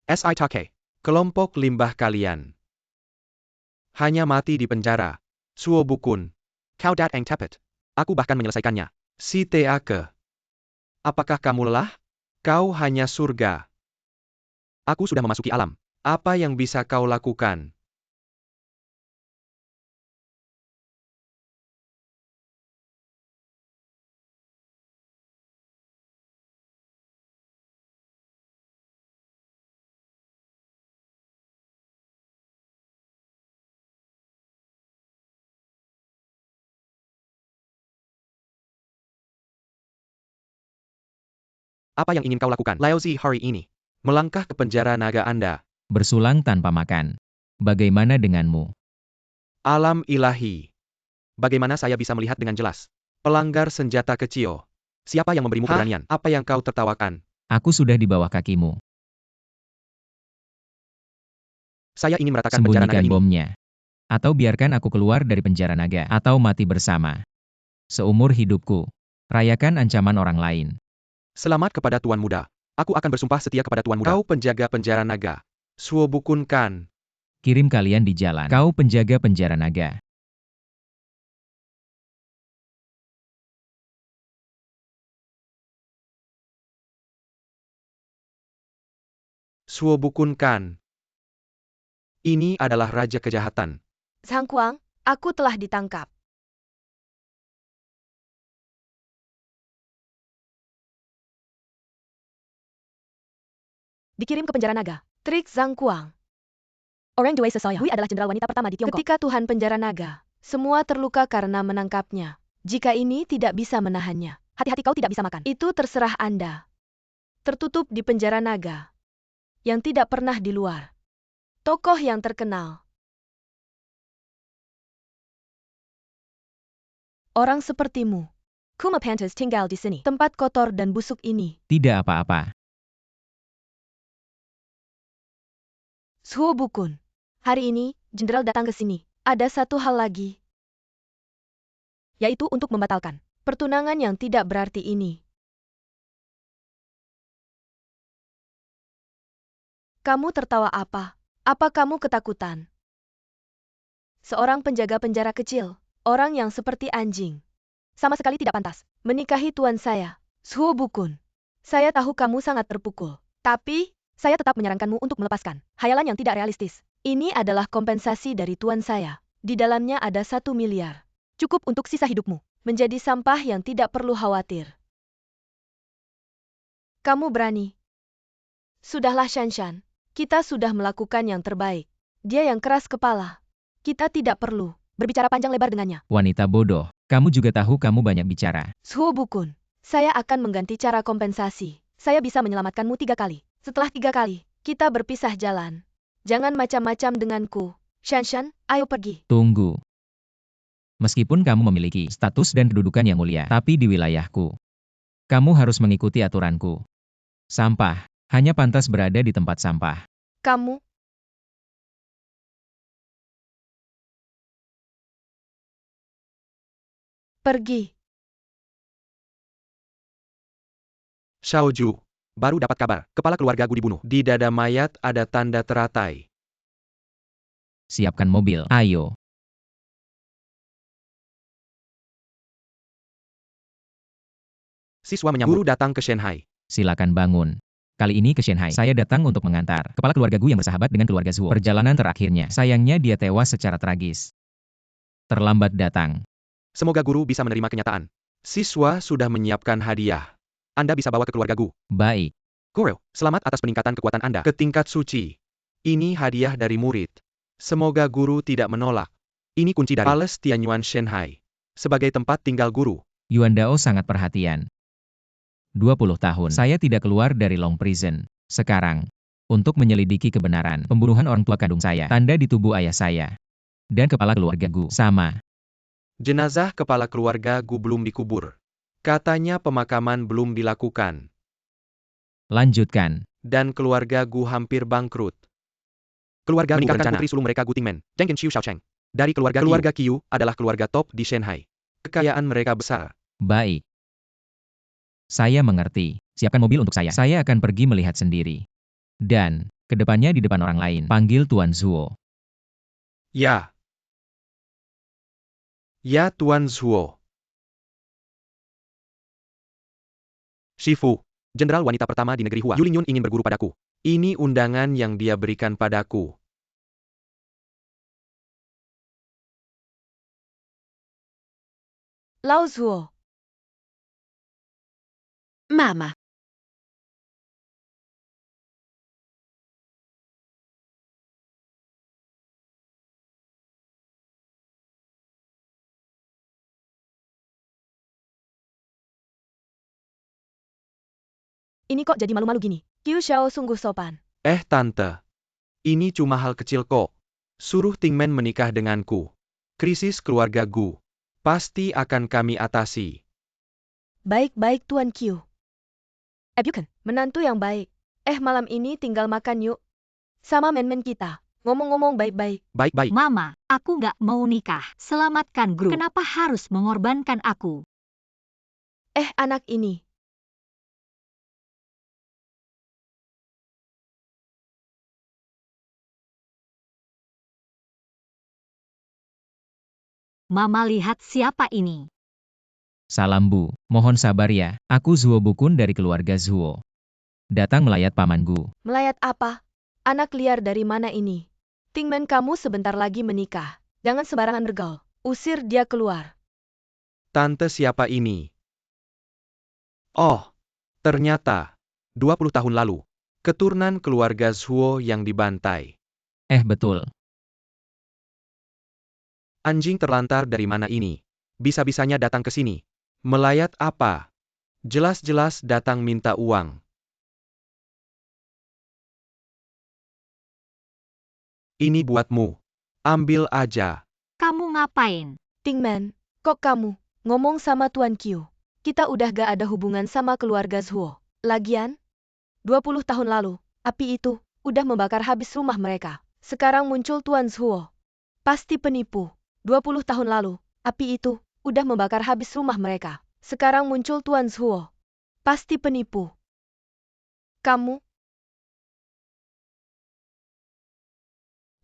Sitake. Kelompok limbah kalian. Hanya mati di penjara. Suo Bukun. Kau datang tepat. Aku bahkan menyelesaikannya. Si Teake. Apakah kamu lelah? Kau hanya surga. Aku sudah memasuki alam. Apa yang bisa kau lakukan? Apa yang ingin kau lakukan, Laozi, hari ini? Melangkah ke penjara naga Anda. Bersulang tanpa makan. Bagaimana denganmu? Alam ilahi. Bagaimana saya bisa melihat dengan jelas? Pelanggar senjata kecil. Siapa yang memberimu keberanian? Apa yang kau tertawakan? Aku sudah di bawah kakimu. Saya ingin meratakan penjara naga Sembunyikan ini. bomnya. Atau biarkan aku keluar dari penjara naga. Atau mati bersama. Seumur hidupku. Rayakan ancaman orang lain. Selamat kepada Tuan Muda. Aku akan bersumpah setia kepada Tuan Muda. Kau penjaga penjara naga. Suo Bukun kan. Kirim kalian di jalan. Kau penjaga penjara naga. Suo Bukun kan. Ini adalah raja kejahatan. Zhang Kuang, aku telah ditangkap. Dikirim ke penjara naga. Trik Zhang Kuang. Orang Dewey Sesoya. Hui adalah jenderal wanita pertama di Tiongkok. Ketika Tuhan penjara naga, semua terluka karena menangkapnya. Jika ini tidak bisa menahannya, hati-hati kau tidak bisa makan. Itu terserah Anda. Tertutup di penjara naga. Yang tidak pernah di luar. Tokoh yang terkenal. Orang sepertimu. Kuma Pantas tinggal di sini. Tempat kotor dan busuk ini. Tidak apa-apa. Suo Bukun. Hari ini, jenderal datang ke sini. Ada satu hal lagi. Yaitu untuk membatalkan pertunangan yang tidak berarti ini. Kamu tertawa apa? Apa kamu ketakutan? Seorang penjaga penjara kecil, orang yang seperti anjing. Sama sekali tidak pantas menikahi tuan saya, Suo Bukun. Saya tahu kamu sangat terpukul. Tapi, saya tetap menyarankanmu untuk melepaskan hayalan yang tidak realistis. Ini adalah kompensasi dari tuan saya. Di dalamnya ada 1 miliar. Cukup untuk sisa hidupmu. Menjadi sampah yang tidak perlu khawatir. Kamu berani. Sudahlah Shanshan. Kita sudah melakukan yang terbaik. Dia yang keras kepala. Kita tidak perlu berbicara panjang lebar dengannya. Wanita bodoh. Kamu juga tahu kamu banyak bicara. Suo Bukun. Saya akan mengganti cara kompensasi. Saya bisa menyelamatkanmu 3 kali. Setelah 3 kali, kita berpisah jalan. Jangan macam-macam denganku. Shanshan, ayo pergi. Tunggu. Meskipun kamu memiliki status dan kedudukan yang mulia, tapi di wilayahku, kamu harus mengikuti aturanku. Sampah hanya pantas berada di tempat sampah. Kamu. Pergi. Xiaoju. Baru dapat kabar, kepala keluargaku dibunuh. Di dada mayat ada tanda teratai. Siapkan mobil. Ayo. Siswa menyambut. Guru datang ke Shanghai. Silakan bangun. Kali ini ke Shanghai. Saya datang untuk mengantar kepala keluargaku yang bersahabat dengan keluarga Zuo. Perjalanan terakhirnya. Sayangnya dia tewas secara tragis. Terlambat datang. Semoga guru bisa menerima kenyataan. Siswa sudah menyiapkan hadiah. Anda bisa bawa ke keluargaku. Baik. Guru, selamat atas peningkatan kekuatan Anda ke tingkat suci. Ini hadiah dari murid. Semoga guru tidak menolak. Ini kunci dari Palace Tianyuan Shanghai. Sebagai tempat tinggal guru. Yuan Dao sangat perhatian. 20 tahun. Saya tidak keluar dari Long Prison. Sekarang, untuk menyelidiki kebenaran pembunuhan orang tua kandung saya, tanda di tubuh ayah saya, dan kepala keluarga Gu sama. Jenazah kepala keluarga Gu belum dikubur. Katanya pemakaman belum dilakukan. Lanjutkan. Dan keluarga Gu hampir bangkrut. Keluarga Gu meninggalkan putri sulung mereka Gu Tingmen, Zheng Qiu Xiaocheng. Dari keluarga Qiu adalah keluarga top di Shanghai. Kekayaan mereka besar. Baik. Saya mengerti. Siapkan mobil untuk saya. Saya akan pergi melihat sendiri. Dan, kedepannya di depan orang lain, panggil Tuan Zuo. Ya. Ya, Tuan Zuo. Shifu, jenderal wanita pertama di negeri Hua, Yulingyun ingin berguru padaku. Ini undangan yang dia berikan padaku. Lao Zuo. Mama. Ini kok jadi malu-malu gini? Qiu Xiao sungguh sopan. Tante. Ini cuma hal kecil kok. Suruh Tingmen menikah denganku. Krisis keluarga Gu. Pasti akan kami atasi. Baik-baik Tuan Qiu. Bukan, menantu yang baik. Malam ini tinggal makan yuk. Sama men-men kita. Ngomong-ngomong baik-baik. Baik-baik. Mama, aku nggak mau nikah. Selamatkan grup. Kenapa harus mengorbankan aku? Anak ini. Mama lihat siapa ini. Salam Bu, mohon sabar ya, aku Zuo Bukun dari keluarga Zuo. Datang melayat Paman Gu. Melayat apa? Anak liar dari mana ini? Tingmen kamu sebentar lagi menikah. Jangan sembarangan bergaul. Usir dia keluar. Tante siapa ini? Oh, ternyata 20 tahun lalu, keturunan keluarga Zuo yang dibantai. Betul. Anjing terlantar dari mana ini? Bisa-bisanya datang ke sini. Melayat apa? Jelas-jelas datang minta uang. Ini buatmu. Ambil aja. Kamu ngapain? Tingmen, kok kamu ngomong sama Tuan Qiu? Kita udah gak ada hubungan sama keluarga Zuo. Lagian, 20 tahun lalu, api itu udah membakar habis rumah mereka. Sekarang muncul Tuan Zuo. Pasti penipu. 20 tahun lalu, api itu udah membakar habis rumah mereka. Sekarang muncul Tuan Zuo. Pasti penipu. Kamu?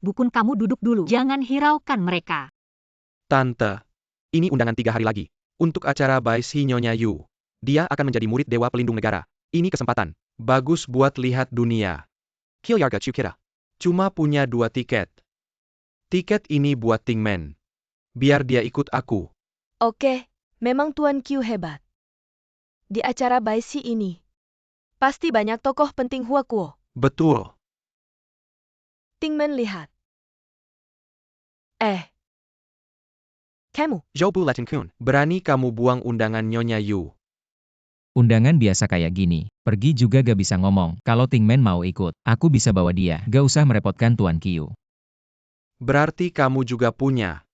Bukun, kamu duduk dulu. Jangan hiraukan mereka. Tante, ini undangan 3 hari lagi. Untuk acara Baisi Nyonya Yu. Dia akan menjadi murid Dewa Pelindung Negara. Ini kesempatan. Bagus buat lihat dunia. Kilyarga Chukira. Cuma punya 2 tiket. Tiket ini buat Tingmen. Biar dia ikut aku. Oke, memang Tuan Qiu hebat. Di acara Baisi ini, pasti banyak tokoh penting Hua Kuo. Betul. Tingmen lihat. Kamu? Zhou Bu Latin Kun. Berani kamu buang undangan Nyonya Yu. Undangan biasa kayak gini, pergi juga gak bisa ngomong. Kalau Tingmen mau ikut, aku bisa bawa dia. Gak usah merepotkan Tuan Qiu. Berarti kamu juga punya.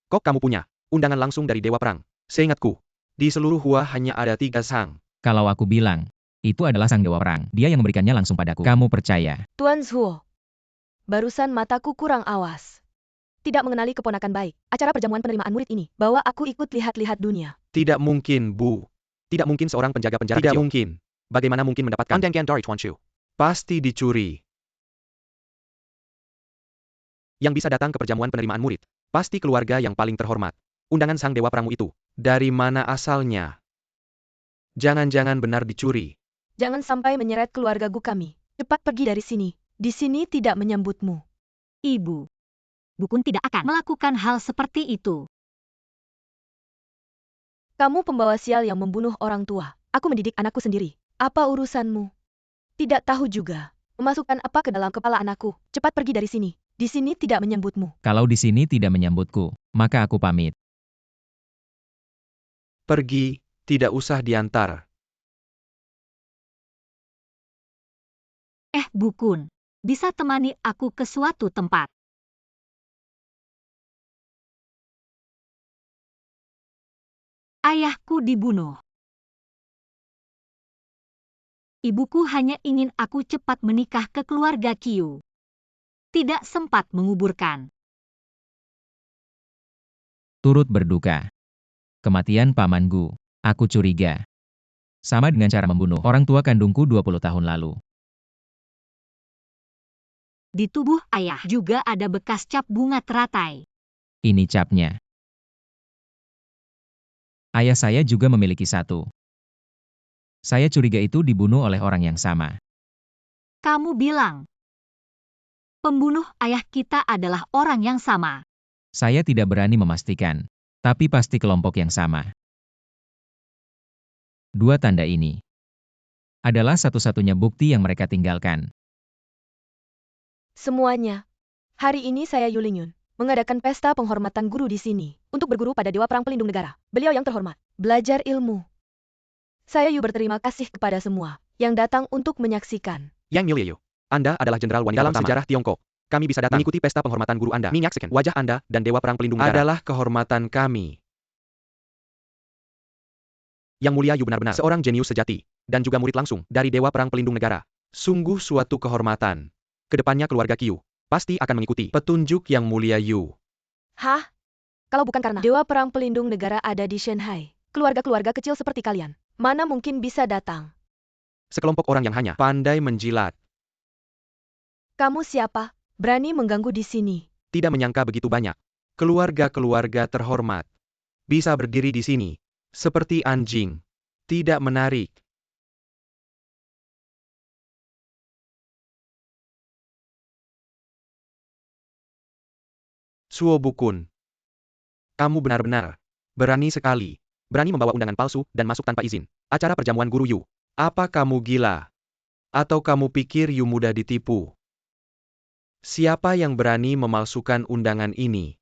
Kok kamu punya? Undangan langsung dari Dewa Perang. Seingatku, di seluruh Hua hanya ada 3 sang. Kalau aku bilang, itu adalah sang dewa perang. Dia yang memberikannya langsung padaku. Kamu percaya? Tuan Zuo. Barusan mataku kurang awas. Tidak mengenali keponakan baik. Acara perjamuan penerimaan murid ini, bawa aku ikut lihat-lihat dunia. Tidak mungkin, Bu. Tidak mungkin seorang penjaga penjara kecil. Tidak mungkin. Bagaimana mungkin mendapatkan undangan dari Tuan Chu? Pasti dicuri. Yang bisa datang ke perjamuan penerimaan murid, pasti keluarga yang paling terhormat. Undangan sang dewa perangmu itu, dari mana asalnya? Jangan-jangan benar dicuri. Jangan sampai menyeret keluarga Gu kami. Cepat pergi dari sini. Di sini tidak menyambutmu. Ibu. Bukun tidak akan melakukan hal seperti itu. Kamu pembawa sial yang membunuh orang tua. Aku mendidik anakku sendiri. Apa urusanmu? Tidak tahu juga. Memasukkan apa ke dalam kepala anakku. Cepat pergi dari sini. Di sini tidak menyambutmu. Kalau di sini tidak menyambutku, maka aku pamit. Pergi, tidak usah diantar. Bukun. Bisa temani aku ke suatu tempat. Ayahku dibunuh. Ibuku hanya ingin aku cepat menikah ke keluarga Qiu. Tidak sempat menguburkan. Turut berduka. Kematian Paman Gu. Aku curiga. Sama dengan cara membunuh orang tua kandungku 20 tahun lalu. Di tubuh ayah juga ada bekas cap bunga teratai. Ini capnya. Ayah saya juga memiliki satu. Saya curiga itu dibunuh oleh orang yang sama. Kamu bilang, pembunuh ayah kita adalah orang yang sama. Saya tidak berani memastikan, tapi pasti kelompok yang sama. Dua tanda ini adalah satu-satunya bukti yang mereka tinggalkan. Semuanya. Hari ini saya Yulingyun mengadakan pesta penghormatan guru di sini untuk berguru pada Dewa Perang Pelindung Negara. Beliau yang terhormat, belajar ilmu. Saya Yu berterima kasih kepada semua yang datang untuk menyaksikan. Yang Mulia Yu, Anda adalah jenderal wanita dalam sejarah Tiongkok. Kami bisa datang mengikuti pesta penghormatan guru Anda. Menyaksikan wajah Anda dan Dewa Perang Pelindung Negara adalah kehormatan kami. Yang Mulia Yu benar-benar seorang jenius sejati dan juga murid langsung dari Dewa Perang Pelindung Negara. Sungguh suatu kehormatan. Kedepannya keluarga Qiu pasti akan mengikuti petunjuk Yang Mulia Yu. Hah? Kalau bukan karena Dewa Perang Pelindung Negara ada di Shanghai, keluarga-keluarga kecil seperti kalian, mana mungkin bisa datang? Sekelompok orang yang hanya pandai menjilat. Kamu siapa? Berani mengganggu di sini? Tidak menyangka begitu banyak keluarga-keluarga terhormat bisa berdiri di sini seperti anjing. Tidak menarik. Suo Bukun, kamu benar-benar berani sekali. Berani membawa undangan palsu dan masuk tanpa izin. Acara perjamuan guru Yu. Apa kamu gila? Atau kamu pikir Yu mudah ditipu? Siapa yang berani memalsukan undangan ini?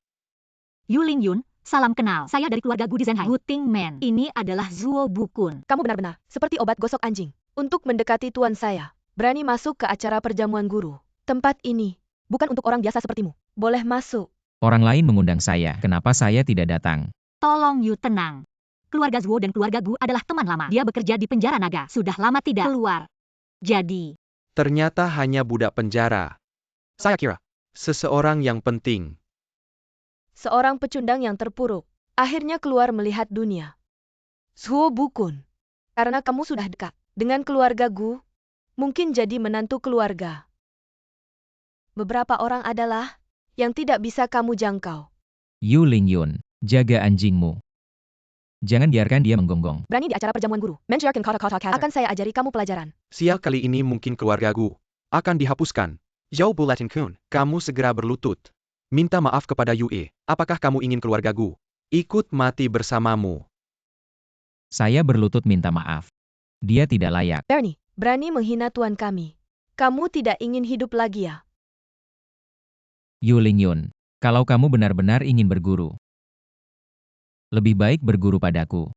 Yulingyun, salam kenal. Saya dari keluarga Gu di Zhenhai. Gu Tingmen. Ini adalah Zuo Bukun. Kamu benar-benar seperti obat gosok anjing. Untuk mendekati tuan saya, berani masuk ke acara perjamuan guru. Tempat ini bukan untuk orang biasa sepertimu. Boleh masuk. Orang lain mengundang saya, kenapa saya tidak datang? Tolong Yu tenang. Keluarga Zuo dan keluarga Gu adalah teman lama. Dia bekerja di penjara naga. Sudah lama tidak keluar. Jadi, Ternyata hanya budak penjara. Saya kira seseorang yang penting. Seorang pecundang yang terpuruk, akhirnya keluar melihat dunia. Zuo Bukun, karena kamu sudah dekat dengan keluarga Gu, mungkin jadi menantu keluarga. Beberapa orang adalah yang tidak bisa kamu jangkau. Yulingyun, jaga anjingmu. Jangan biarkan dia menggonggong. Berani di acara perjamuan guru. Akan saya ajari kamu pelajaran. Sial kali ini mungkin keluarga Gu akan dihapuskan. Yao Bulletin Kun, kamu segera berlutut. Minta maaf kepada Yue. Apakah kamu ingin keluarga Gu ikut mati bersamamu? Saya berlutut minta maaf. Dia tidak layak. Bernie, berani menghina tuan kami. Kamu tidak ingin hidup lagi ya? Yulingyun, kalau kamu benar-benar ingin berguru, lebih baik berguru padaku.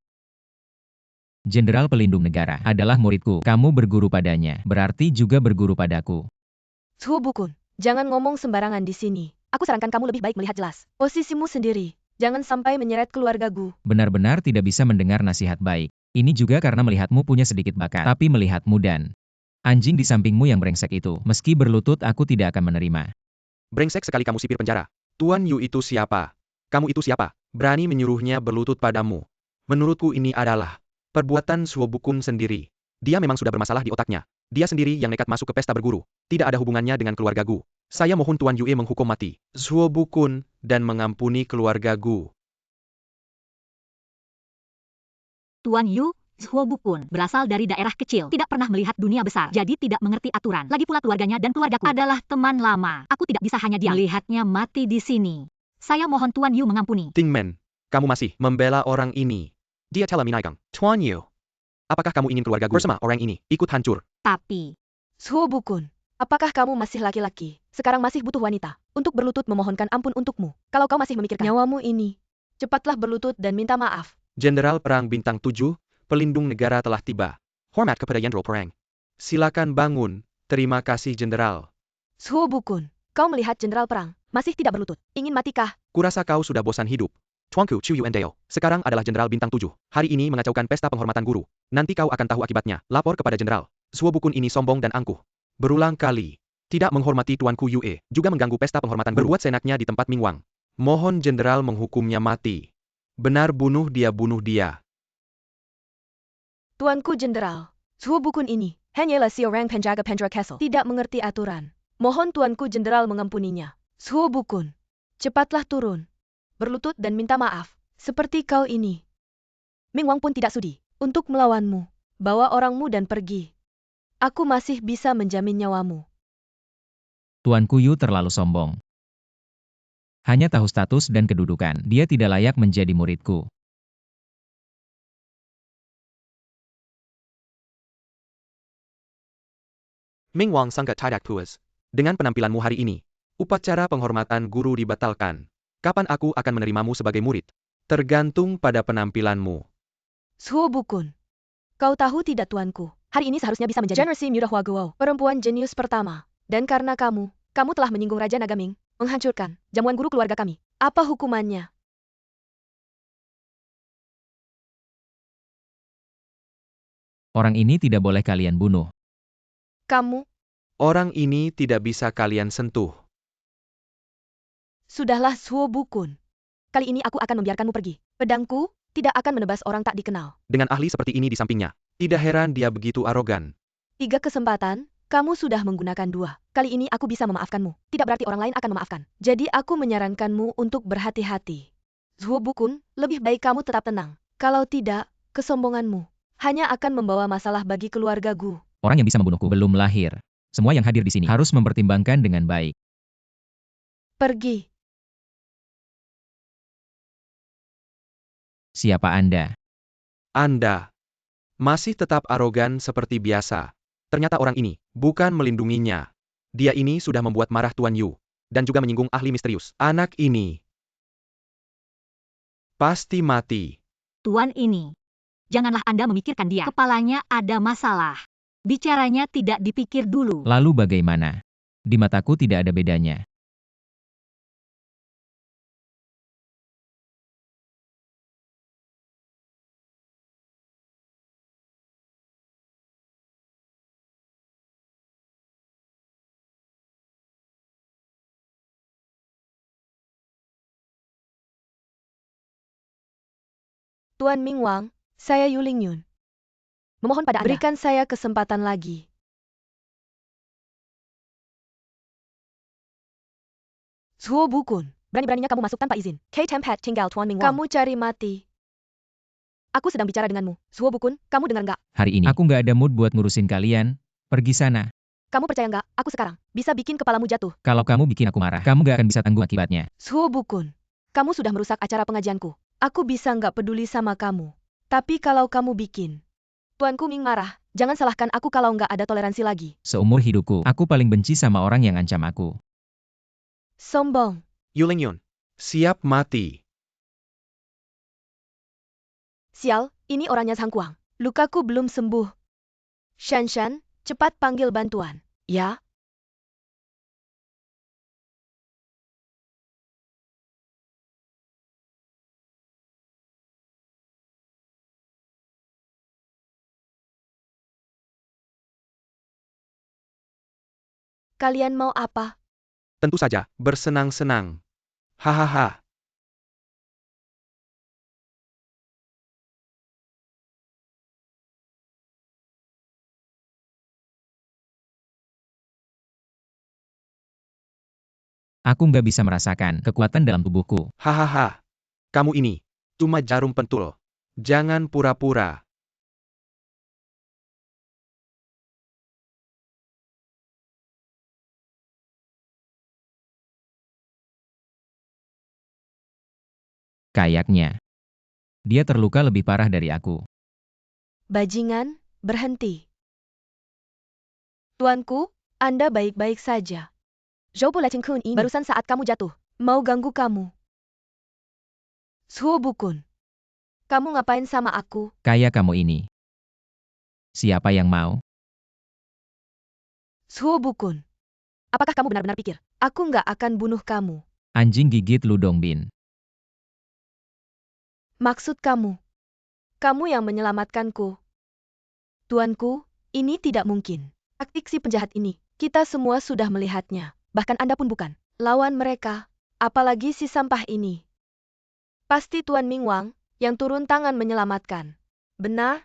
Jenderal Pelindung Negara adalah muridku. Kamu berguru padanya, berarti juga berguru padaku. Zuo Bukun, jangan ngomong sembarangan di sini. Aku sarankan kamu lebih baik melihat jelas posisimu sendiri. Jangan sampai menyeret keluarga Gu. Benar-benar tidak bisa mendengar nasihat baik. Ini juga karena melihatmu punya sedikit bakat, tapi melihatmu dan anjing di sampingmu yang brengsek itu, meski berlutut aku tidak akan menerima. Brengsek sekali kamu sipir penjara. Tuan Yu itu siapa? Kamu itu siapa? Berani menyuruhnya berlutut padamu. Menurutku ini adalah perbuatan Suo Bukun sendiri. Dia memang sudah bermasalah di otaknya. Dia sendiri yang nekat masuk ke pesta berguru. Tidak ada hubungannya dengan keluarga Gu. Saya mohon Tuan Yue menghukum mati Suo Bukun dan mengampuni keluarga Gu. Tuan Yu, Zuo Bukun berasal dari daerah kecil, tidak pernah melihat dunia besar, jadi tidak mengerti aturan. Lagi pula keluarganya dan keluargaku adalah teman lama. Aku tidak bisa hanya diam melihatnya mati di sini. Saya mohon Tuan Yu mengampuni. Tingmen, kamu masih membela orang ini. Dia telah menaikkan Tuan Yu. Apakah kamu ingin keluarga Gu bersama orang ini ikut hancur? Tapi, Zuo Bukun, apakah kamu masih laki-laki? Sekarang masih butuh wanita untuk berlutut memohonkan ampun untukmu. Kalau kau masih memikirkan nyawamu ini, cepatlah berlutut dan minta maaf. Jenderal Perang Bintang 7, Pelindung Negara telah tiba. Hormat kepada Jenderal Perang. Silakan bangun. Terima kasih Jenderal. Zuo Bukun, kau melihat jenderal perang, masih tidak berlutut. Ingin matikah? Kurasa kau sudah bosan hidup. Tuanku Chu Yuandeo, sekarang adalah Jenderal Bintang 7. Hari ini mengacaukan pesta penghormatan guru. Nanti kau akan tahu akibatnya. Lapor kepada Jenderal. Zuo Bukun ini sombong dan angkuh. Berulang kali. Tidak menghormati Tuanku Yue, juga mengganggu pesta penghormatan guru. Berbuat senaknya di tempat Mingwang. Mohon Jenderal menghukumnya mati. Benar bunuh dia. Tuanku Jenderal, Suhu Bukun ini hanyalah seorang penjaga penjara Castle. Tidak mengerti aturan. Mohon Tuanku Jenderal mengampuninya. Suhu Bukun, cepatlah turun. Berlutut dan minta maaf. Seperti kau ini. Ming Wang pun tidak sudi untuk melawanmu. Bawa orangmu dan pergi. Aku masih bisa menjamin nyawamu. Tuanku Yu terlalu sombong. Hanya tahu status dan kedudukan. Dia tidak layak menjadi muridku. Ming Wang sangat tidak puas. Dengan penampilanmu hari ini, upacara penghormatan guru dibatalkan. Kapan aku akan menerimamu sebagai murid? Tergantung pada penampilanmu. Suhu Bukun, kau tahu tidak tuanku, hari ini seharusnya bisa menjadi generasi muda Huaguo, perempuan jenius pertama. Dan karena kamu telah menyinggung Raja Nagaming, menghancurkan jamuan guru keluarga kami. Apa hukumannya? Orang ini tidak boleh kalian bunuh. Kamu, Orang ini tidak bisa kalian sentuh. sudahlah Suhu Bukun. Kali ini aku akan membiarkanmu pergi. Pedangku tidak akan menebas orang tak dikenal. Dengan ahli seperti ini di sampingnya, tidak heran dia begitu arogan. 3 kesempatan, kamu sudah menggunakan 2. Kali ini aku bisa memaafkanmu. Tidak berarti orang lain akan memaafkan. Jadi aku menyarankanmu untuk berhati-hati. Suhu Bukun, lebih baik kamu tetap tenang. Kalau tidak, kesombonganmu hanya akan membawa masalah bagi keluarga Gu. Orang yang bisa membunuhku belum lahir. Semua yang hadir di sini harus mempertimbangkan dengan baik. Pergi. Siapa Anda? Anda masih tetap arogan seperti biasa. Ternyata orang ini bukan melindunginya. Dia ini sudah membuat marah Tuan Yu, dan juga menyinggung ahli misterius. Anak ini pasti mati. Tuan ini, janganlah Anda memikirkan dia. Kepalanya ada masalah. Bicaranya tidak dipikir dulu. Lalu bagaimana? Di mataku tidak ada bedanya. Tuan Ming Wang, saya Yu Lingyun. Memohon pada Anda, berikan saya kesempatan lagi. Suhu Bukun, berani-beraninya kamu masuk tanpa izin. Kei Tempat tinggal Tuan Ming Wang. Kamu cari mati. Aku sedang bicara denganmu. Suhu Bukun, kamu dengar nggak? Hari ini, aku nggak ada mood buat ngurusin kalian. Pergi sana. Kamu percaya nggak? Aku sekarang bisa bikin kepalamu jatuh. Kalau kamu bikin aku marah, kamu nggak akan bisa tanggung akibatnya. Suhu Bukun, kamu sudah merusak acara pengajianku. Aku bisa nggak peduli sama kamu. Tapi kalau kamu bikin Tuanku Ming marah, jangan salahkan aku kalau nggak ada toleransi lagi. Seumur hidupku, aku paling benci sama orang yang ancam aku. Sombong. Yu Lingyun, siap mati. Sial, ini orangnya Sang Kuang. Lukaku belum sembuh. Shan Shan, cepat panggil bantuan. Ya? Kalian mau apa? Tentu saja, bersenang-senang. Hahaha. Aku nggak bisa merasakan kekuatan dalam tubuhku. Hahaha. Kamu ini cuma jarum pentul. Jangan pura-pura. Kayaknya, dia terluka lebih parah dari aku. Bajingan, berhenti. Tuanku, Anda baik-baik saja. Zhou Buleting Kun ini barusan saat kamu jatuh, mau ganggu kamu. Suhu Bukun, kamu ngapain sama aku? Kayak kamu ini. Siapa yang mau? Suhu Bukun, apakah kamu benar-benar pikir aku nggak akan bunuh kamu? Anjing gigit Ludong Bin. Maksud kamu yang menyelamatkanku. Tuanku, ini tidak mungkin. Taktik si penjahat ini, kita semua sudah melihatnya. Bahkan Anda pun bukan lawan mereka. Apalagi si sampah ini. Pasti Tuan Ming Wang yang turun tangan menyelamatkan. Benar?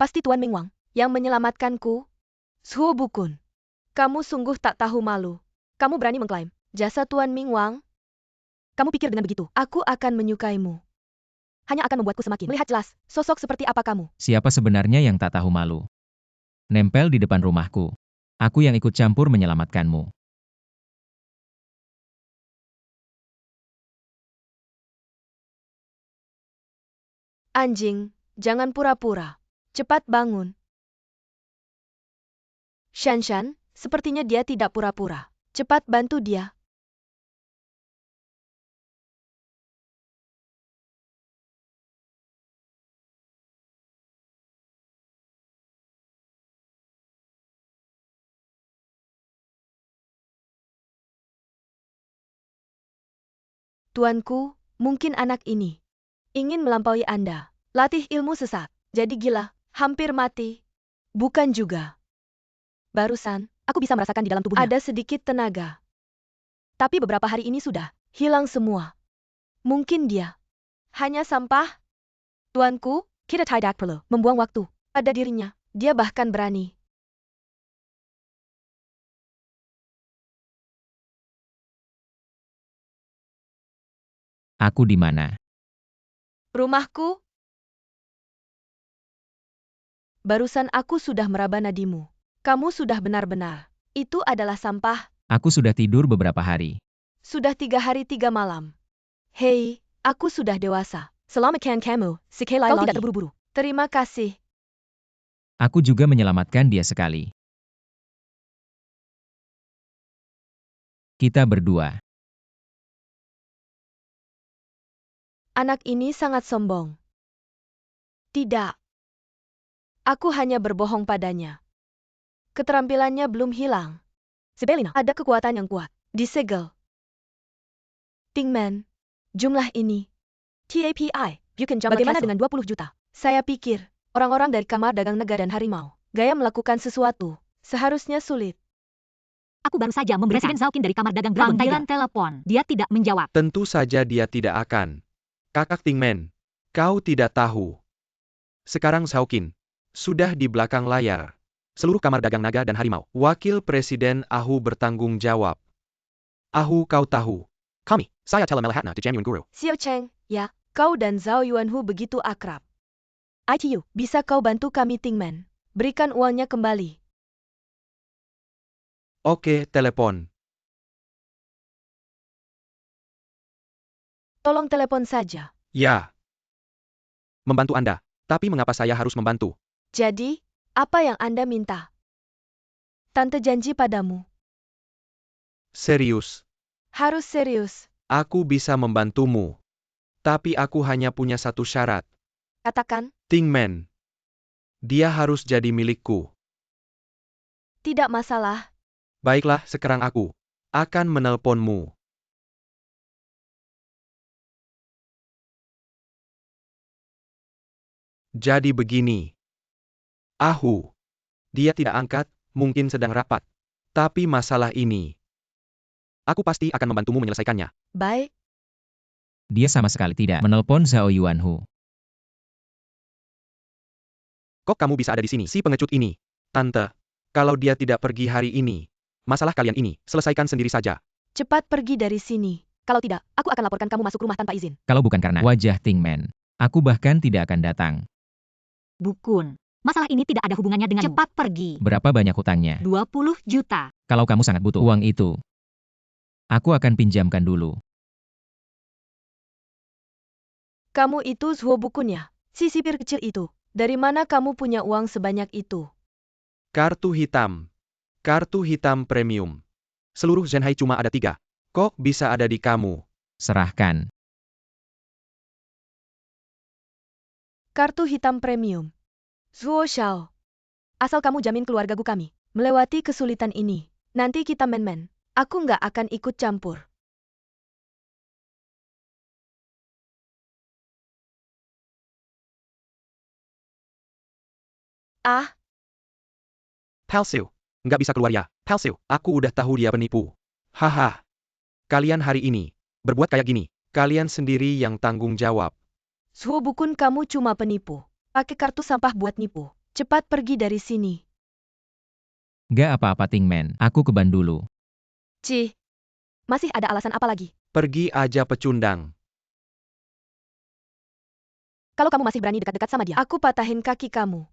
Pasti Tuan Mingwang yang menyelamatkanku. Zhuo Bukun, kamu sungguh tak tahu malu. Kamu berani mengklaim jasa Tuan Mingwang? Kamu pikir dengan begitu, aku akan menyukaimu? Hanya akan membuatku semakin melihat jelas sosok seperti apa kamu. Siapa sebenarnya yang tak tahu malu? Nempel di depan rumahku. Aku yang ikut campur menyelamatkanmu. Anjing, jangan pura-pura. Cepat bangun. Shanshan, sepertinya dia tidak pura-pura. Cepat bantu dia. Tuanku, mungkin anak ini ingin melampaui Anda. Latih ilmu sesat. Jadi gila, hampir mati. Bukan juga. Barusan, aku bisa merasakan di dalam tubuhnya ada sedikit tenaga. Tapi beberapa hari ini sudah hilang semua. Mungkin dia hanya sampah. Tuanku, kita tidak perlu membuang waktu pada dirinya. Dia bahkan berani. Aku di mana? Rumahku? Barusan aku sudah meraba nadimu. Kamu sudah benar-benar. Itu adalah sampah. Aku sudah tidur beberapa hari. Sudah 3 hari 3 malam. Hei, aku sudah dewasa. Selamatkan kamu, sekali lagi. Kau tidak terburu-buru. Terima kasih. Aku juga menyelamatkan dia sekali. Kita berdua. Anak ini sangat sombong. Tidak. Aku hanya berbohong padanya. Keterampilannya belum hilang. Sebelina, ada kekuatan yang kuat. Disegel. Tingman. Jumlah ini. TAPI. Bagaimana dengan 20 juta? Saya pikir, orang-orang dari Kamar Dagang Naga dan Harimau, gaya melakukan sesuatu. Seharusnya sulit. Aku baru saja memberi Presiden Zhao Qin dari Kamar Dagang Dragon panggilan telepon. Dia tidak menjawab. Tentu saja dia tidak akan. Kakak Tingmen, kau tidak tahu. Sekarang Zhao Qin sudah di belakang layar. Seluruh Kamar Dagang Naga dan Harimau. Wakil Presiden Ahu bertanggung jawab. Ahu, kau tahu. Kami, saya Telemahatna di Jamyun Guru. Xiao Cheng, ya, kau dan Zhao Yuanhu begitu akrab. ITU, bisa kau bantu kami Tingman? Berikan uangnya kembali. Oke, telepon. Tolong telepon saja. Ya. Membantu Anda. Tapi mengapa saya harus membantu? Jadi, apa yang Anda minta? Tante janji padamu. Serius. Harus serius. Aku bisa membantumu. Tapi aku hanya punya satu syarat. Katakan, Tingmen. Dia harus jadi milikku. tidak masalah. Baiklah, sekarang aku akan menelponmu. Jadi begini. Ahu. Dia tidak angkat, mungkin sedang rapat. Tapi masalah ini, aku pasti akan membantumu menyelesaikannya. Baik, Dia sama sekali tidak menelpon Zhao Yuanhu. Kok kamu bisa ada di sini, si pengecut ini? Tante, kalau dia tidak pergi hari ini, masalah kalian ini, selesaikan sendiri saja. cepat pergi dari sini. Kalau tidak, aku akan laporkan kamu masuk rumah tanpa izin. Kalau bukan karena wajah Tingmen, aku bahkan tidak akan datang. Bukun. Masalah ini tidak ada hubungannya dengan cepat pergi. Berapa banyak hutangnya? 20 juta. Kalau kamu sangat butuh uang itu, aku akan pinjamkan dulu. Kamu itu Zhuo Bukun ya? Si sipir kecil itu. Dari mana kamu punya uang sebanyak itu? Kartu hitam. Kartu hitam premium. Seluruh Zhenhai cuma ada 3. Kok bisa ada di kamu? Serahkan. Kartu hitam premium. Zhuo Xiao. Asal kamu jamin keluargaku kami melewati kesulitan ini. Nanti kita men-men. Aku nggak akan ikut campur. Ah, Palsu. Nggak bisa keluar ya. Palsu. Aku udah tahu dia penipu. Haha. Kalian hari ini berbuat kayak gini. Kalian sendiri yang tanggung jawab. Zhuo Bukun kamu cuma penipu. Pakai kartu sampah buat nipu. Cepat pergi dari sini. Gak apa-apa Tingmen, aku ke ban dulu. Cih, masih ada alasan apa lagi? Pergi aja pecundang. Kalau kamu masih berani dekat-dekat sama dia, aku patahin kaki kamu.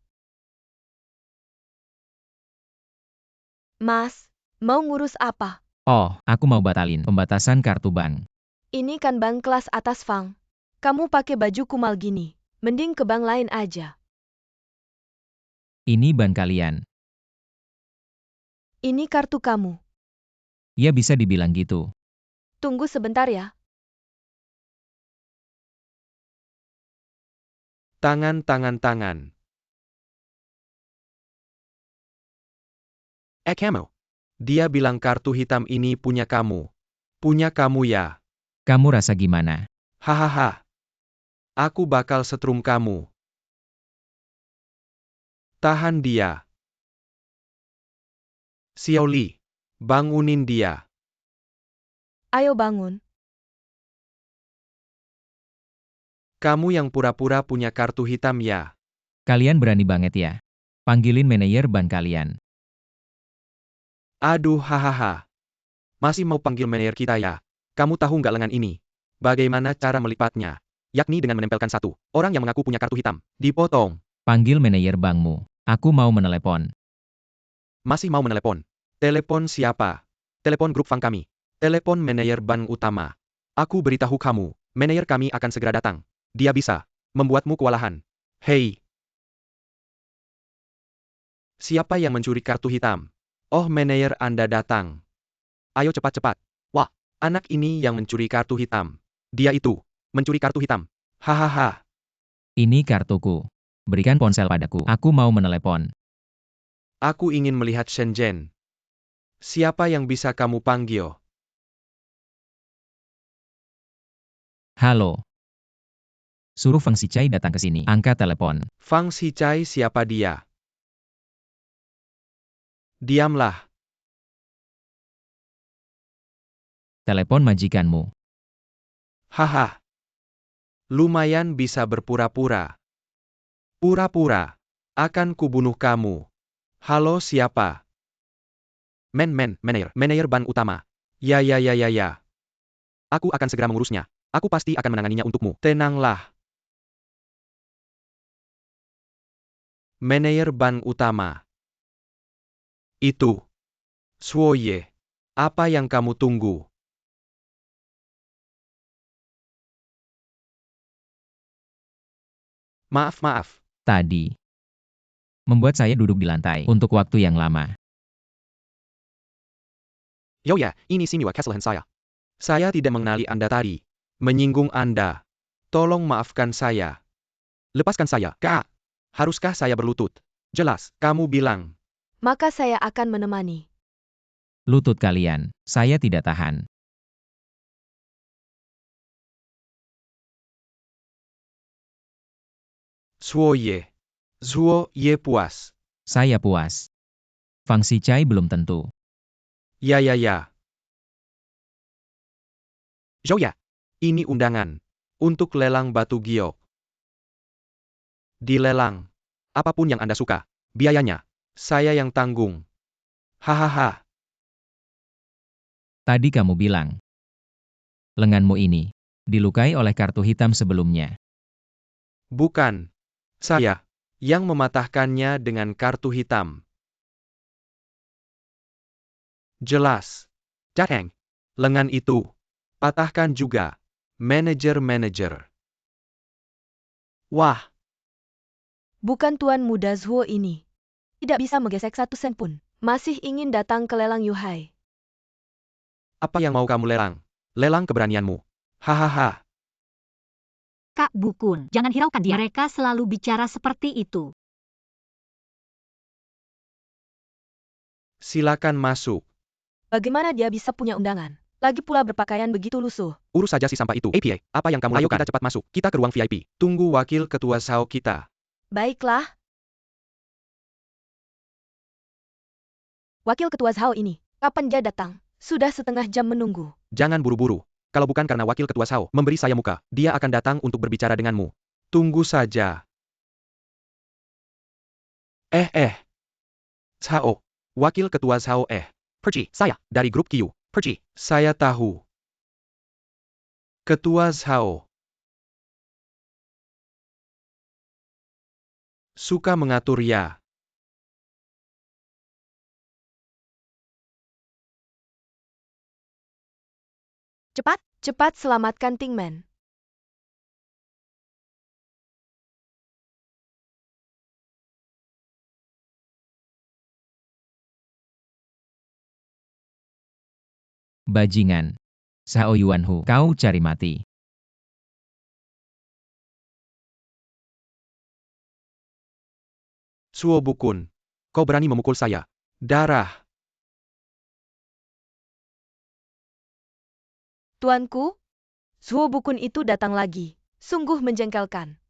Mas, mau ngurus apa? Oh, aku mau batalin pembatasan kartu bank. Ini kan bank kelas atas, Fang. Kamu pakai baju kumal gini. Mending ke bank lain aja. Ini ban kalian. Ini kartu kamu. Ya bisa dibilang gitu. Tunggu sebentar ya. Tangan, tangan, tangan. kamu. Dia bilang kartu hitam ini punya kamu. Punya kamu ya. Kamu rasa gimana? Hahaha. Aku bakal setrum kamu. Tahan dia. Xiaoli, bangunin dia. Ayo bangun. Kamu yang pura-pura punya kartu hitam ya. Kalian berani banget ya. Panggilin manajer ban kalian. Aduh hahaha. Masih mau panggil manajer kita ya? Kamu tahu nggak lengan ini? Bagaimana cara melipatnya? Yakni dengan menempelkan satu orang yang mengaku punya kartu hitam. Dipotong. Panggil manajer bankmu. Aku mau menelepon. Masih mau menelepon? Telepon siapa? Telepon grup Fang kami. Telepon manajer bank utama. Aku beritahu kamu, manajer kami akan segera datang. Dia bisa membuatmu kewalahan. Hei! Siapa yang mencuri kartu hitam? Oh, manajer Anda datang. Ayo cepat-cepat. Wah, anak ini yang mencuri kartu hitam. Dia itu, mencuri kartu hitam. Hahaha. Ini kartuku. Berikan ponsel padaku. Aku mau menelepon. Aku ingin melihat Shenzhen. Siapa yang bisa kamu panggil? Halo. Suruh Fang Sicai datang ke sini. Angkat telepon. Fang Sicai siapa dia? Diamlah. Telepon majikanmu. Haha. Lumayan bisa berpura-pura. Pura-pura. Akan kubunuh kamu. Halo siapa? Manajer bank utama. Ya. Aku akan segera mengurusnya. Aku pasti akan menanganinya untukmu. Tenanglah. Manajer bank utama. Itu. Suoye. Apa yang kamu tunggu? Maaf. Tadi. Membuat saya duduk di lantai untuk waktu yang lama. Ya, ini semua kesalahan saya. Saya tidak mengenali Anda tadi. Menyinggung Anda. Tolong maafkan saya. Lepaskan saya, Kak. Haruskah saya berlutut? Jelas, kamu bilang. Maka saya akan menemani. Lutut kalian. Saya tidak tahan. Suoye. Puas. Saya puas. Fang Sicai belum tentu. Ya. Zhouya. Ini undangan. Untuk lelang batu giok. Dilelang. Apapun yang Anda suka. Biayanya. Saya yang tanggung. Hahaha. Tadi kamu bilang. Lenganmu ini. Dilukai oleh kartu hitam sebelumnya. Bukan. Saya. Yang mematahkannya dengan kartu hitam. Jelas. Datang. Lengan itu. Patahkan juga. Manajer. Wah. Bukan tuan muda Zhuo ini. Tidak bisa menggesek satu sen pun. Masih ingin datang ke lelang Yuhai. Apa yang mau kamu lelang? Lelang keberanianmu. Hahaha. Kak Bukun, jangan hiraukan dia. Mereka selalu bicara seperti itu. Silakan masuk. Bagaimana dia bisa punya undangan? Lagi pula berpakaian begitu lusuh. Urus saja si sampah itu. APA, apa yang kamu lakukan? Ayo kita cepat masuk. Kita ke ruang VIP. Tunggu wakil ketua Sao kita. Baiklah. Wakil ketua Zhao ini, kapan dia datang? Sudah setengah jam menunggu. Jangan buru-buru. Kalau bukan karena wakil ketua Sao memberi saya muka, dia akan datang untuk berbicara denganmu. Tunggu saja. Zhao. Wakil Ketua Zhao. Pergi, saya, dari grup Q. Pergi, saya tahu. Ketua Zhao. Suka mengatur ya. Cepat, cepat selamatkan Tingman. Bajingan. Zhao Yuanhu, kau cari mati. Suo Bukun. Kau berani memukul saya. Darah. Tuanku, Zuo Bukun itu datang lagi. Sungguh menjengkelkan.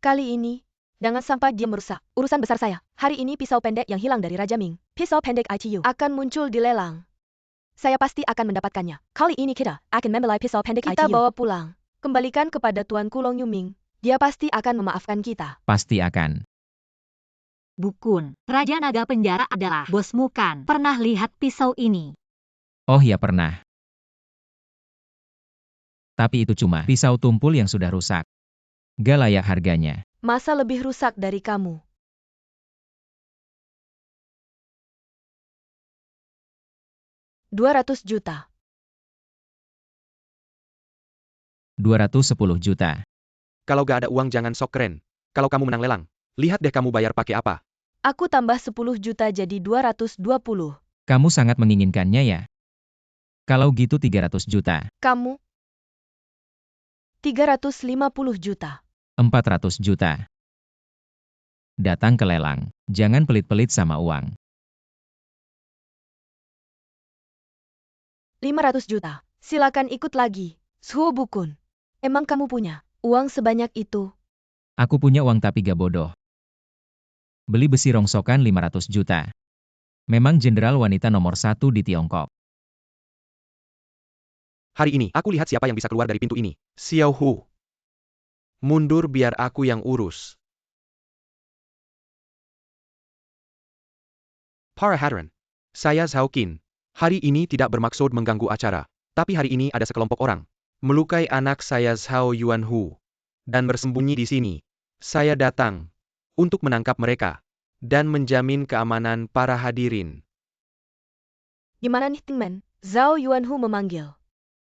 Kali ini, jangan sampai dia merusak urusan besar saya. Hari ini pisau pendek yang hilang dari Raja Ming, pisau pendek ITU, akan muncul di lelang. Saya pasti akan mendapatkannya. Kali ini kita akan membeli pisau pendek ITU. Kita bawa pulang. Kembalikan kepada Tuanku Long Yuming. Dia pasti akan memaafkan kita. Pasti akan. Bukun, Raja Naga Penjara adalah bosmu kan? Pernah lihat pisau ini? Oh ya pernah. Tapi itu cuma pisau tumpul yang sudah rusak. Gak layak harganya. Masa lebih rusak dari kamu? $200 juta. 210 juta. Kalau gak ada uang jangan sok keren. Kalau kamu menang lelang, lihat deh kamu bayar pakai apa. Aku tambah 10 juta jadi 220. Kamu sangat menginginkannya ya? Kalau gitu 300 juta. Kamu? 350 juta. 400 juta. Datang ke lelang. Jangan pelit-pelit sama uang. 500 juta. Silakan ikut lagi. Zuo Bukun. Emang kamu punya uang sebanyak itu? Aku punya uang tapi gak bodoh. Beli besi rongsokan 500 juta. Memang jenderal wanita nomor 1 di Tiongkok. Hari ini, aku lihat siapa yang bisa keluar dari pintu ini. Xiao Hu. Mundur biar aku yang urus. Para hadirin. Saya Zhao Qin. Hari ini tidak bermaksud mengganggu acara. Tapi hari ini ada sekelompok orang melukai anak saya Zhao Yuanhu. Dan bersembunyi di sini. Saya datang untuk menangkap mereka. Dan menjamin keamanan para hadirin. Gimana nih Tingman? Zhao Yuanhu memanggil.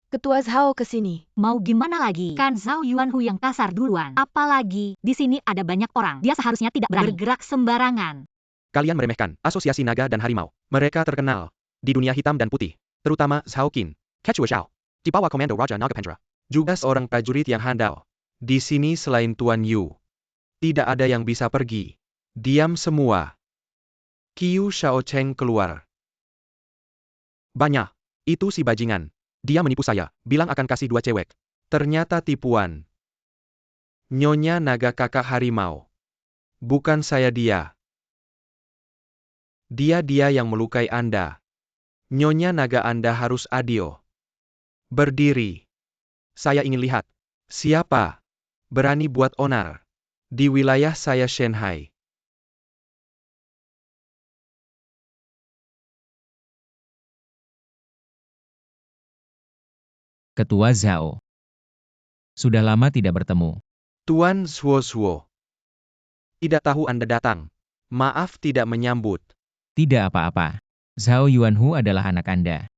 Ketua Zhao ke sini. Mau gimana lagi? Kan Zhao Yuanhu yang kasar duluan. Apalagi, di sini ada banyak orang. Dia seharusnya tidak berani bergerak sembarangan. Kalian meremehkan Asosiasi Naga dan Harimau. Mereka terkenal di dunia hitam dan putih. Terutama Zhao Qin. Ketua Zhao. Di bawah komando Raja Nagapendra. Juga seorang prajurit yang handal. Di sini selain Tuan Yu. Tidak ada yang bisa pergi. Diam semua. Qiu Shaocheng keluar. Banyak. Itu si bajingan. Dia menipu saya, bilang akan kasih 2 cewek. Ternyata tipuan. Nyonya Naga Kakak Harimau. Bukan saya dia. Dia yang melukai Anda. Nyonya Naga Anda harus adil. Berdiri. Saya ingin lihat. Siapa berani buat onar di wilayah saya Shanghai. Ketua Zhao. Sudah lama tidak bertemu. Tuan Zuo. Tidak tahu Anda datang. Maaf tidak menyambut. Tidak apa-apa. Zhao Yuanhu adalah anak Anda.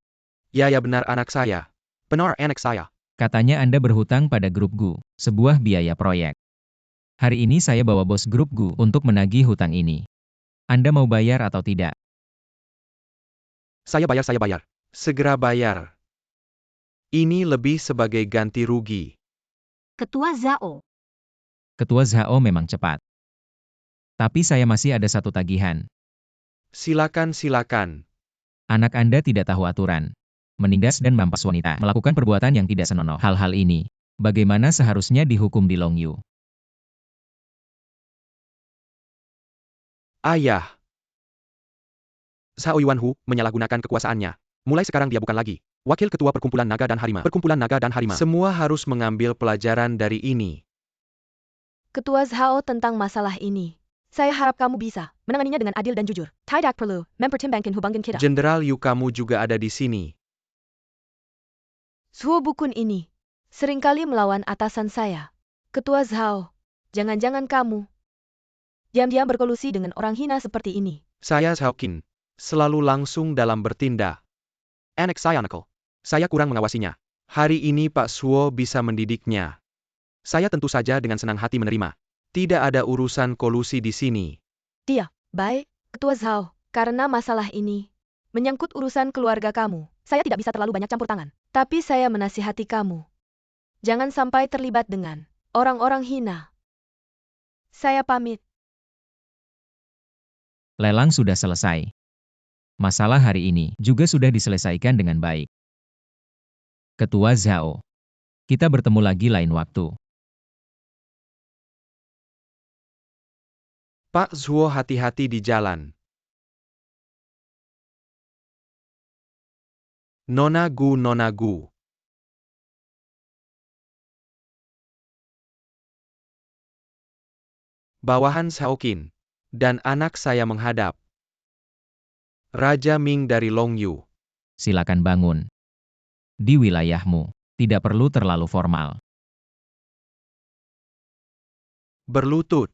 Ya benar anak saya. Benar anak saya. Katanya Anda berhutang pada grup GU, sebuah biaya proyek. Hari ini saya bawa bos grup GU untuk menagih hutang ini. Anda mau bayar atau tidak? Saya bayar. Segera bayar. Ini lebih sebagai ganti rugi. Ketua Zhao. Ketua Zhao memang cepat. Tapi saya masih ada satu tagihan. Silakan. Anak Anda tidak tahu aturan. Menindas dan merampas wanita, melakukan perbuatan yang tidak senonoh. Hal-hal ini, bagaimana seharusnya dihukum di Longyu? Ayah. Zhao Yuanhu menyalahgunakan kekuasaannya. Mulai sekarang dia bukan lagi wakil ketua Perkumpulan Naga dan Harimau. Semua harus mengambil pelajaran dari ini. Ketua Zhao tentang masalah ini. Saya harap kamu bisa menanganinya dengan adil dan jujur. Tidak perlu mempertimbangkan hubungan kita. Jenderal Yu, kamu juga ada di sini. Suo Bukun ini seringkali melawan atasan saya. Ketua Zhao, jangan-jangan kamu diam-diam berkolusi dengan orang hina seperti ini. Saya Zhao Qin, selalu langsung dalam bertindak. Anak saya nakal. Saya kurang mengawasinya. Hari ini Pak Suo bisa mendidiknya. Saya tentu saja dengan senang hati menerima. Tidak ada urusan kolusi di sini. Baik, Ketua Zhao, karena masalah ini menyangkut urusan keluarga kamu, saya tidak bisa terlalu banyak campur tangan. Tapi saya menasihati kamu. Jangan sampai terlibat dengan orang-orang hina. Saya pamit. Lelang sudah selesai. Masalah hari ini juga sudah diselesaikan dengan baik. Ketua Zhao. Kita bertemu lagi lain waktu. Pak Zuo, hati-hati di jalan. Nona Gu. Bawahan Zhao Qin. Dan anak saya menghadap. Raja Ming dari Longyu. Silakan bangun. Di wilayahmu, tidak perlu terlalu formal. Berlutut.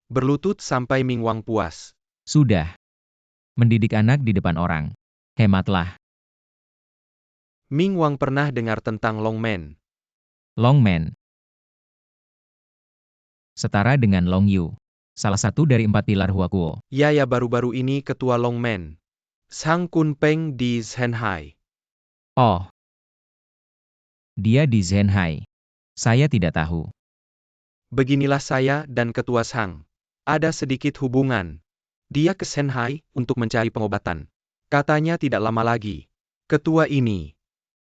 Berlutut sampai Ming Wang puas. Sudah. Mendidik anak di depan orang. Hematlah. Ming Wang pernah dengar tentang Longmen. Longmen. Setara dengan Longyu. Salah satu dari 4 pilar Huakuo. Ya, baru-baru ini ketua Longmen. Sang Kunpeng di Zhenhai. Oh. Dia di Zhenhai. Saya tidak tahu. Beginilah saya dan ketua Sang. Ada sedikit hubungan. Dia ke Zhenhai untuk mencari pengobatan. Katanya tidak lama lagi. Ketua ini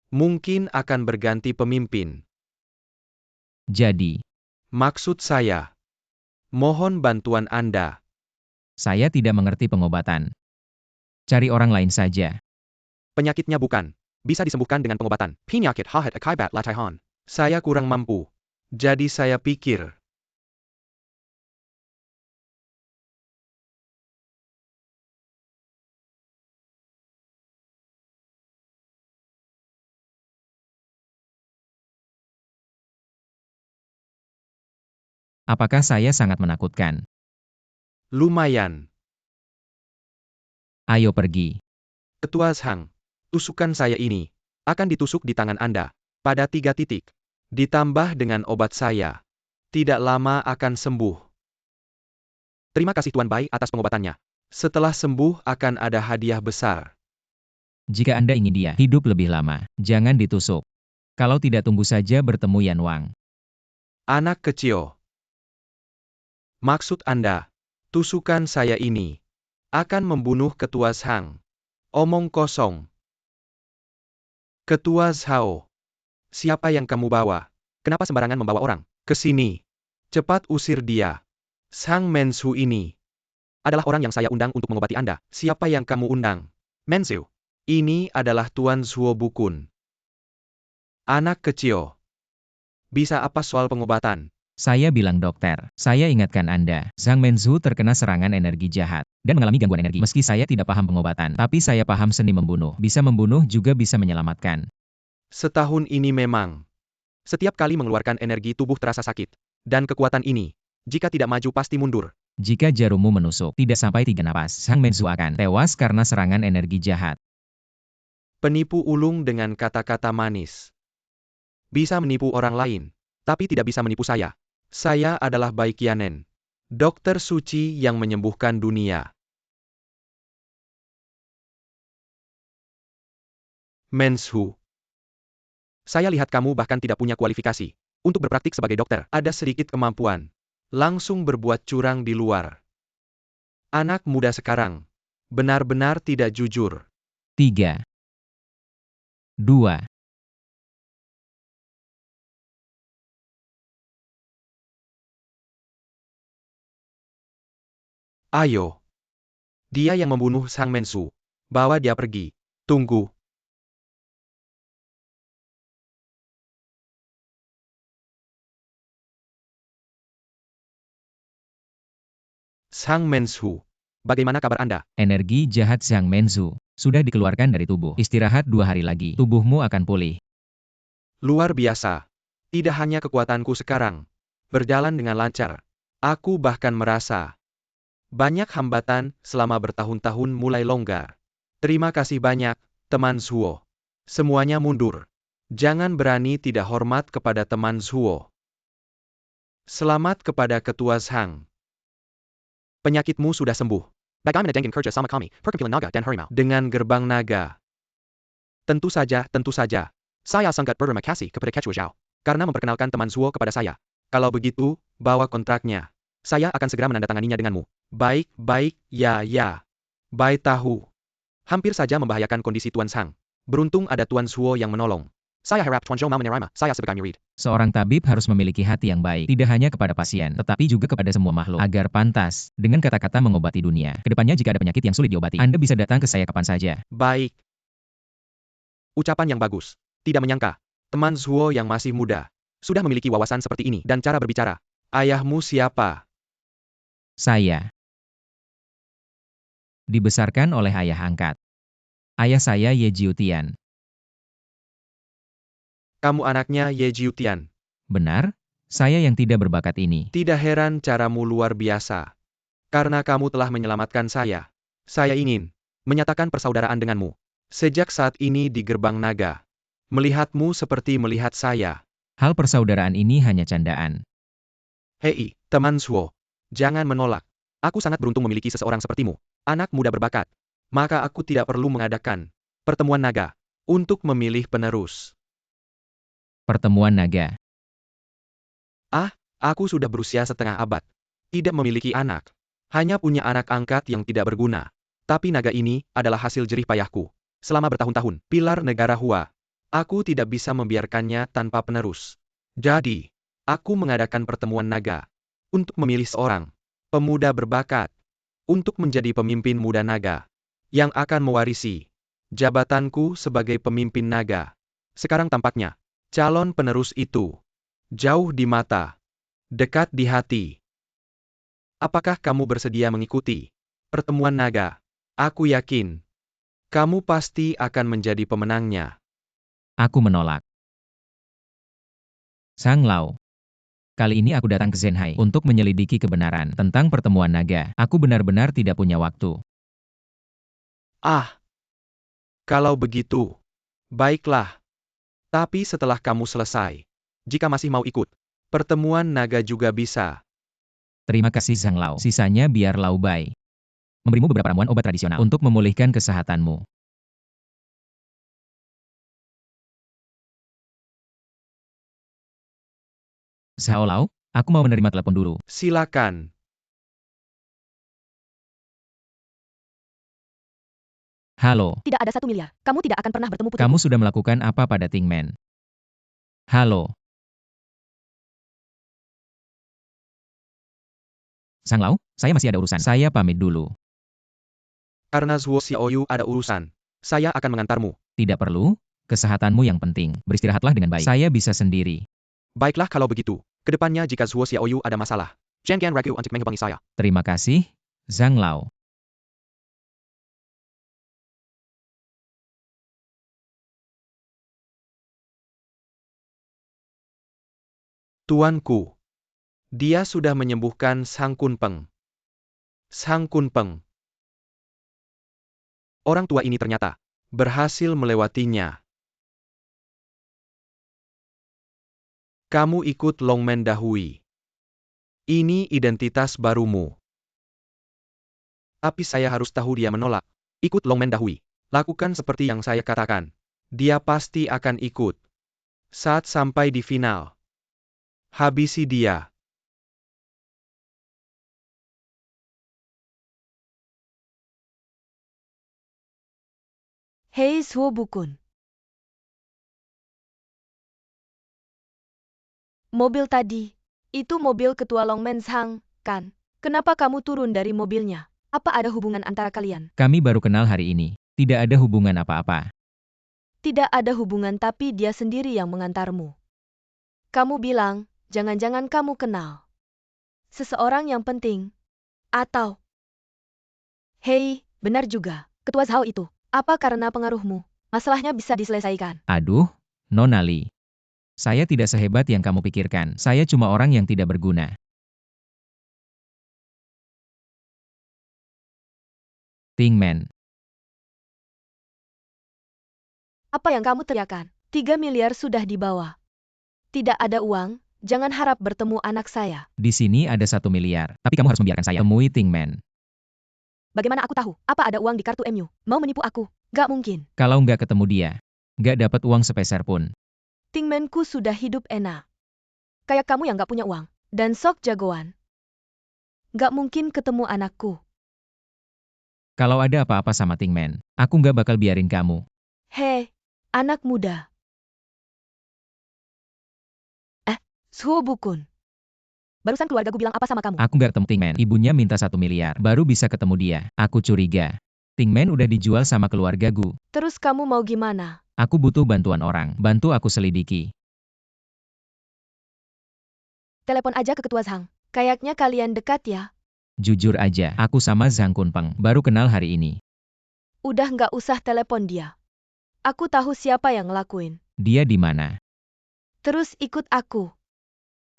mungkin akan berganti pemimpin. Jadi, Maksud saya, mohon bantuan Anda. saya tidak mengerti pengobatan. Cari orang lain saja. Penyakitnya bukan bisa disembuhkan dengan pengobatan. Penyakit hahat akibat latihan. Saya kurang mampu. Jadi saya pikir, Apakah saya sangat menakutkan? lumayan. Ayo pergi. Ketua Sang, tusukan saya ini akan ditusuk di tangan Anda pada 3 titik. Ditambah dengan obat saya. Tidak lama akan sembuh. Terima kasih Tuan Bai atas pengobatannya. Setelah sembuh akan ada hadiah besar. Jika Anda ingin dia hidup lebih lama, jangan ditusuk. Kalau tidak, tunggu saja bertemu Yan Wang. Anak kecil. Maksud Anda, tusukan saya ini akan membunuh Ketua Sang. Omong kosong. Ketua Zhao. Siapa yang kamu bawa? Kenapa sembarangan membawa orang ke sini? Cepat usir dia. Sang Mensu ini adalah orang yang saya undang untuk mengobati Anda. Siapa yang kamu undang? Mensu. Ini adalah Tuan Zuo Bukun. Anak kecil. Bisa apa soal pengobatan? Saya bilang dokter, saya ingatkan Anda, Zhang Menzu terkena serangan energi jahat, dan mengalami gangguan energi. Meski saya tidak paham pengobatan, tapi saya paham seni membunuh. Bisa membunuh juga bisa menyelamatkan. Setahun ini memang. Setiap kali mengeluarkan energi tubuh terasa sakit. Dan kekuatan ini, jika tidak maju pasti mundur. Jika jarummu menusuk, tidak sampai 3 napas, Zhang Menzu akan tewas karena serangan energi jahat. Penipu ulung dengan kata-kata manis. Bisa menipu orang lain, tapi tidak bisa menipu saya. Saya adalah Bai Qianen, dokter suci yang menyembuhkan dunia. Mensu. Saya lihat kamu bahkan tidak punya kualifikasi untuk berpraktik sebagai dokter. Ada sedikit kemampuan. Langsung berbuat curang di luar. Anak muda sekarang benar-benar tidak jujur. 3, 2, Ayo. Dia yang membunuh Sang Mensu. Bawa dia pergi. Tunggu. Zhang Menzhu, bagaimana kabar Anda? Energi jahat Zhang Menzhu sudah dikeluarkan dari tubuh. Istirahat 2 hari lagi, tubuhmu akan pulih. Luar biasa. Tidak hanya kekuatanku sekarang berjalan dengan lancar. Aku bahkan merasa banyak hambatan selama bertahun-tahun mulai longgar. Terima kasih banyak, teman Zhuo. Semuanya mundur. Jangan berani tidak hormat kepada teman Zhuo. Selamat kepada Ketua Zhang. Penyakitmu sudah sembuh. Bagaimana dengan kerja sama kami, perkumpulan naga dan harimau? Dengan gerbang naga. Tentu saja. Saya sangat berterima kasih kepada Ketua Zhao karena memperkenalkan teman Zhuo kepada saya. Kalau begitu, bawa kontraknya. Saya akan segera menandatanganinya denganmu. Baik, ya. Bai tahu. Hampir saja membahayakan kondisi Tuan Zhang. Beruntung ada Tuan Zhuo yang menolong. Saya harap Tuan Zhou mau menerima saya sebagai murid. Seorang tabib harus memiliki hati yang baik, tidak hanya kepada pasien, tetapi juga kepada semua makhluk, agar pantas, dengan kata-kata mengobati dunia. Kedepannya jika ada penyakit yang sulit diobati, Anda bisa datang ke saya kapan saja. Baik. Ucapan yang bagus. Tidak menyangka, teman Zhuo yang masih muda, sudah memiliki wawasan seperti ini dan cara berbicara. Ayahmu siapa? Saya dibesarkan oleh ayah angkat. Ayah saya Ye Jiutian. Kamu anaknya Ye Jiutian. Benar? Saya yang tidak berbakat ini. Tidak heran caramu luar biasa. Karena kamu telah menyelamatkan saya. Saya ingin menyatakan persaudaraan denganmu. Sejak saat ini di gerbang naga. Melihatmu seperti melihat saya. Hal persaudaraan ini hanya candaan. Hei, teman Zhuo. Jangan menolak. Aku sangat beruntung memiliki seseorang sepertimu. Anak muda berbakat. Maka aku tidak perlu mengadakan pertemuan naga untuk memilih penerus. Pertemuan naga. Aku sudah berusia setengah abad. Tidak memiliki anak. Hanya punya anak angkat yang tidak berguna. Tapi naga ini adalah hasil jerih payahku. Selama bertahun-tahun, pilar negara Hua. Aku tidak bisa membiarkannya tanpa penerus. Jadi, aku mengadakan pertemuan naga. Untuk memilih seorang pemuda berbakat. Untuk menjadi pemimpin muda naga. Yang akan mewarisi jabatanku sebagai pemimpin naga. Sekarang tampaknya, calon penerus itu jauh di mata, dekat di hati. Apakah kamu bersedia mengikuti pertemuan naga? Aku yakin kamu pasti akan menjadi pemenangnya. Aku menolak. Sang Lao. Kali ini aku datang ke Zhenhai untuk menyelidiki kebenaran tentang pertemuan naga. Aku benar-benar tidak punya waktu. Kalau begitu, baiklah. Tapi setelah kamu selesai, jika masih mau ikut, pertemuan naga juga bisa. Terima kasih Sang Lao. Sisanya biar Lao Bai memberimu beberapa ramuan obat tradisional untuk memulihkan kesehatanmu. Xiao Lao, aku mau menerima telepon dulu. Silakan. Halo, Tidak ada 1 miliar. Kamu tidak akan pernah bertemu putriku. kamu sudah melakukan apa pada Tingmen? Halo. Sang Lao, saya masih ada urusan. Saya pamit dulu. Karena Zhuo Xiaoyu ada urusan, saya akan mengantarmu. Tidak perlu, kesehatanmu yang penting. Beristirahatlah dengan baik. Saya bisa sendiri. Baiklah kalau begitu. Kedepannya jika Zhuo Xiaoyu ada masalah, jangan ragu untuk menghubungi saya. Terima kasih, Zhang Lao. Tuanku, dia sudah menyembuhkan Sang Kunpeng. Sang Kunpeng. Orang tua ini ternyata berhasil melewatinya. Kamu ikut Longmen Dahui. Ini identitas barumu. Tapi saya harus tahu dia menolak. Ikut Longmen Dahui. Lakukan seperti yang saya katakan. Dia pasti akan ikut. Saat sampai di final, habisi dia. Hei Zhuo Bukun. Mobil tadi, itu mobil ketua Longmen Zhang, kan? Kenapa kamu turun dari mobilnya? Apa ada hubungan antara kalian? Kami baru kenal hari ini. Tidak ada hubungan apa-apa. Tidak ada hubungan tapi dia sendiri yang mengantarmu. Kamu bilang, jangan-jangan kamu kenal seseorang yang penting. Atau... Hei, benar juga. Ketua Zhao itu. Apa karena pengaruhmu? Masalahnya bisa diselesaikan. Aduh, Nona Li. Saya tidak sehebat yang kamu pikirkan. Saya cuma orang yang tidak berguna. Tingmen. Apa yang kamu teriakan? 3 miliar sudah dibawa. Tidak ada uang, jangan harap bertemu anak saya. Di sini ada 1 miliar, tapi kamu harus membiarkan saya. Temui Tingmen. Bagaimana aku tahu? Apa ada uang di kartu MU? Mau menipu aku? Gak mungkin. Kalau nggak ketemu dia, nggak dapat uang sepeser pun. Tingmenku sudah hidup enak. Kayak kamu yang gak punya uang. Dan sok jagoan. Gak mungkin ketemu anakku. Kalau ada apa-apa sama Tingmen, aku nggak bakal biarin kamu. Hei, anak muda. Suho Bukun. Barusan keluargaku bilang apa sama kamu? Aku nggak ketemu Tingmen. Ibunya minta 1 miliar, baru bisa ketemu dia. Aku curiga. Tingmen udah dijual sama keluargaku. Terus kamu mau gimana? Aku butuh bantuan orang. Bantu aku selidiki. Telepon aja ke Ketua Zhang. Kayaknya kalian dekat ya. Jujur aja, aku sama Zhang Kunpeng baru kenal hari ini. Udah nggak usah telepon dia. Aku tahu siapa yang ngelakuin. Dia di mana? Terus ikut aku.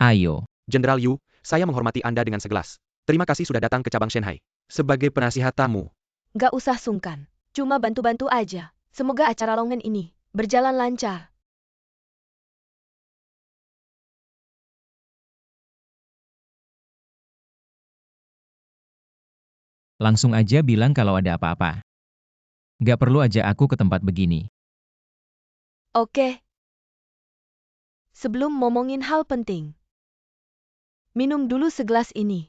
Ayo. Jenderal Yu, saya menghormati Anda dengan segelas. Terima kasih sudah datang ke cabang Shanghai. Sebagai penasihat tamu, Nggak usah sungkan. Cuma bantu-bantu aja. Semoga acara Longmen ini berjalan lancar. Langsung aja bilang kalau ada apa-apa. Nggak perlu aja aku ke tempat begini. Oke. Sebelum ngomongin hal penting. Minum dulu segelas ini.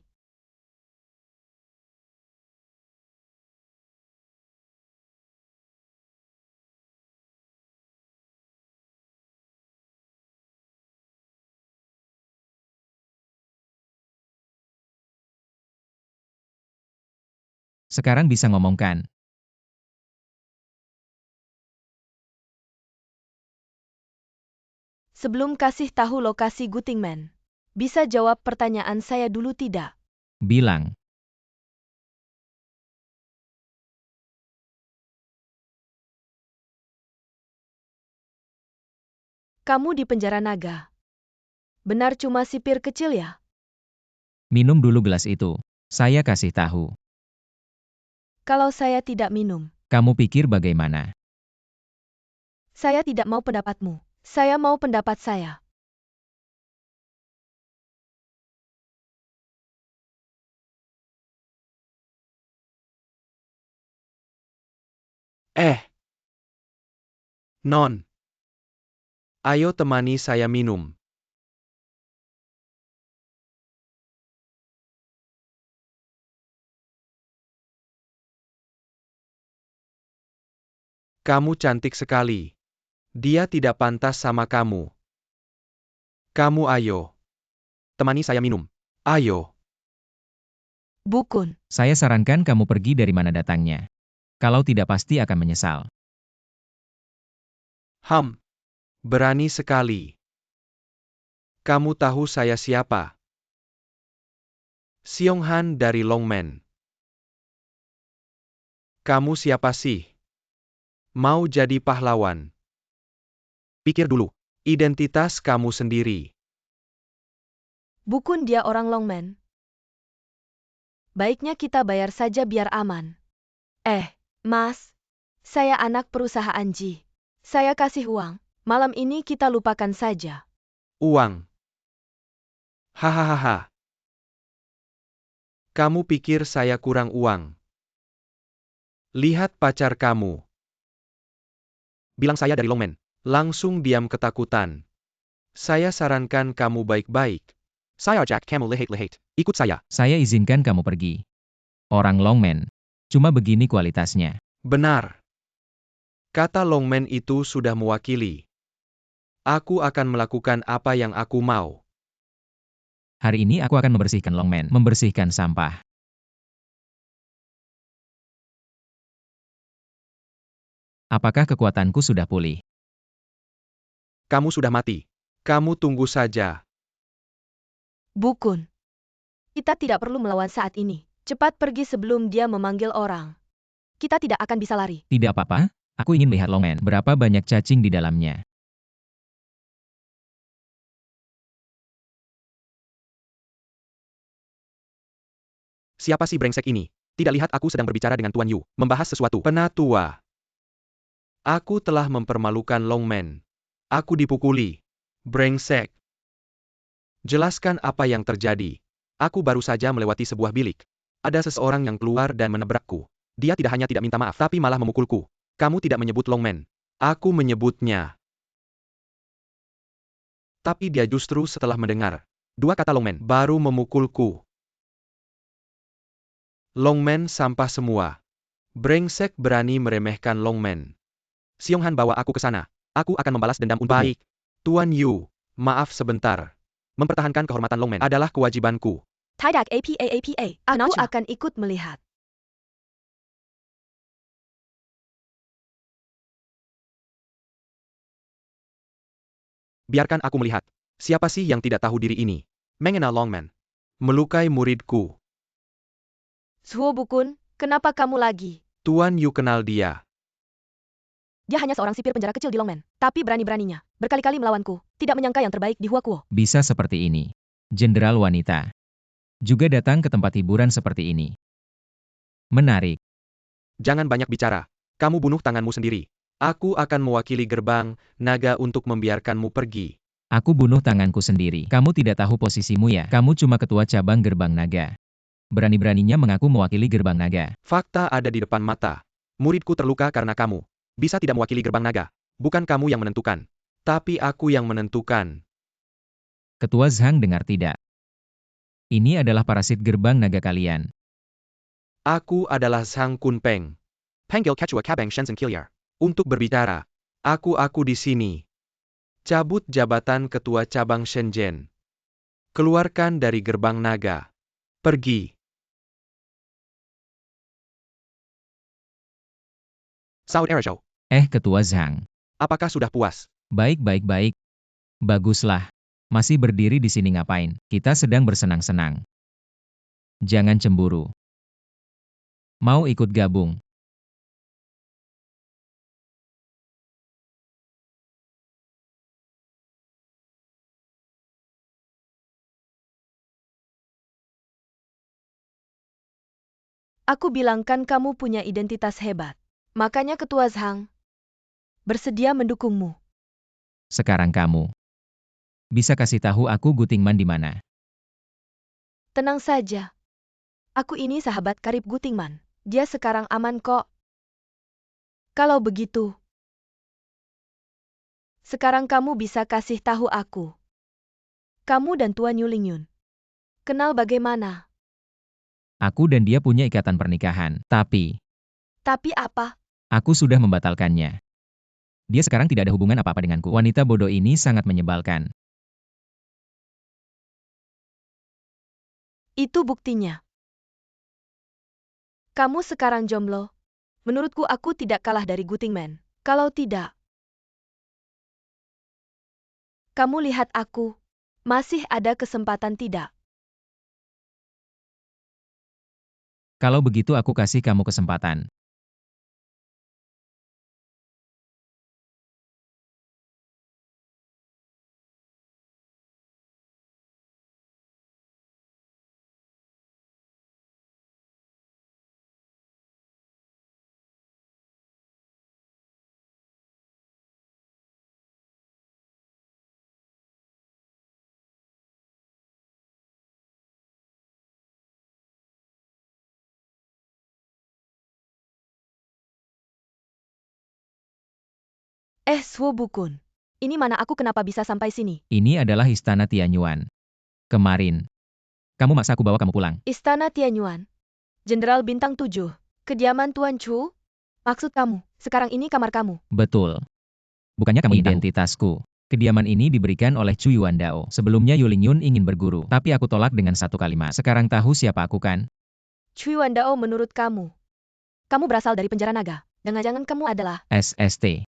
Sekarang bisa ngomongkan. Sebelum kasih tahu lokasi Gutingman. Bisa jawab pertanyaan saya dulu tidak? Bilang. Kamu di penjara naga. Benar cuma sipir kecil ya? Minum dulu gelas itu. Saya kasih tahu. Kalau saya tidak minum. Kamu pikir bagaimana? Saya tidak mau pendapatmu. Saya mau pendapat saya. Non. Ayo temani saya minum. Kamu cantik sekali. Dia tidak pantas sama kamu. Kamu ayo. Temani saya minum. Ayo. Bukun. Saya sarankan kamu pergi dari mana datangnya. Kalau tidak pasti akan menyesal. Berani sekali. Kamu tahu saya siapa? Xiong Han dari Longmen. Kamu siapa sih? Mau jadi pahlawan? Pikir dulu. Identitas kamu sendiri. Bukun dia orang Longmen. Baiknya kita bayar saja biar aman. Mas. Saya anak perusahaan Ji. Saya kasih uang. Malam ini kita lupakan saja. Uang. Hahaha. Kamu pikir saya kurang uang? Lihat pacar kamu. Bilang saya dari Longmen. Langsung diam ketakutan. Saya sarankan kamu baik-baik. Saya ajak kamu lehet-lehet. Ikut saya. Saya izinkan kamu pergi. Orang Longmen. Cuma begini kualitasnya. Benar. Kata Longmen itu sudah mewakili. Aku akan melakukan apa yang aku mau. Hari ini aku akan membersihkan Longmen. Membersihkan sampah. Apakah kekuatanku sudah pulih? Kamu sudah mati. Kamu tunggu saja. Bukun. Kita tidak perlu melawan saat ini. Cepat pergi sebelum dia memanggil orang. Kita tidak akan bisa lari. Tidak apa-apa, aku ingin melihat Longman. Berapa banyak cacing di dalamnya? Siapa sih brengsek ini? Tidak lihat aku sedang berbicara dengan Tuan Yu, membahas sesuatu. Penatua. Aku telah mempermalukan Longman. Aku dipukuli. Brengsek. Jelaskan apa yang terjadi. Aku baru saja melewati sebuah bilik. Ada seseorang yang keluar dan menabrakku. Dia tidak hanya tidak minta maaf, tapi malah memukulku. Kamu tidak menyebut Longman. Aku menyebutnya. Tapi dia justru setelah mendengar dua kata Longman, baru memukulku. Longman sampah semua. Brengsek berani meremehkan Longman. Xionghan bawa aku ke sana. Aku akan membalas dendam untukmu. Baik. Tuan Yu, maaf sebentar. Mempertahankan kehormatan Longman adalah kewajibanku. Tidak apa. Aku akan ikut melihat. Biarkan aku melihat. Siapa sih yang tidak tahu diri ini? Mengenal Longman. Melukai muridku. Suo Bukun, kenapa kamu lagi? Tuan Yu kenal dia. Dia hanya seorang sipir penjara kecil di Longman. Tapi berani-beraninya. Berkali-kali melawanku. Tidak menyangka yang terbaik di Huakuo. Bisa seperti ini. Jenderal wanita. Juga datang ke tempat hiburan seperti ini. Menarik. Jangan banyak bicara. Kamu bunuh tanganmu sendiri. Aku akan mewakili gerbang naga untuk membiarkanmu pergi. Aku bunuh tanganku sendiri. Kamu tidak tahu posisimu ya? Kamu cuma ketua cabang gerbang naga. Berani-beraninya mengaku mewakili gerbang naga. Fakta ada di depan mata. Muridku terluka karena kamu. Bisa tidak mewakili gerbang naga. Bukan kamu yang menentukan. Tapi aku yang menentukan. Ketua Zhang dengar tidak? Ini adalah parasit gerbang naga kalian. Aku adalah Zhang Kunpeng. Panggil Ketua Cabang Shenzhen Kilyar. Untuk berbicara. Aku di sini. Cabut jabatan Ketua Cabang Shenzhen. Keluarkan dari gerbang naga. Pergi. Saud Erasho. Ketua Zhang. Apakah sudah puas? Baik. Baguslah. Masih berdiri di sini ngapain? Kita sedang bersenang-senang. Jangan cemburu. Mau ikut gabung? Aku bilang kan kamu punya identitas hebat. Makanya Ketua Zhang bersedia mendukungmu. Sekarang kamu. Bisa kasih tahu aku Gutingman di mana? Tenang saja. Aku ini sahabat karib Gutingman. Dia sekarang aman kok. Kalau begitu, sekarang kamu bisa kasih tahu aku. Kamu dan Tuan Yu Lingyun kenal bagaimana? Aku dan dia punya ikatan pernikahan. Tapi Apa? aku sudah membatalkannya. Dia sekarang tidak ada hubungan apa-apa denganku. Wanita bodoh ini sangat menyebalkan. Itu buktinya. Kamu sekarang jomblo. Menurutku aku tidak kalah dari Gutingman. Kalau tidak, kamu lihat aku. Masih ada kesempatan tidak? Kalau begitu aku kasih kamu kesempatan. Suo Bukun. Ini mana aku kenapa bisa sampai sini? Ini adalah istana Tianyuan. Kemarin, kamu maksa aku bawa kamu pulang. Istana Tianyuan. Jenderal Bintang 7. Kediaman Tuan Chu? Maksud kamu, sekarang ini kamar kamu. Betul. Bukannya kamu identitasku. Kediaman ini diberikan oleh Chu Yuandao. Sebelumnya Yu Lingyun ingin berguru, tapi aku tolak dengan satu kalimat. Sekarang tahu siapa aku kan? Cui Wandao menurut kamu. Kamu berasal dari penjara naga. Jangan-jangan kamu adalah... SST.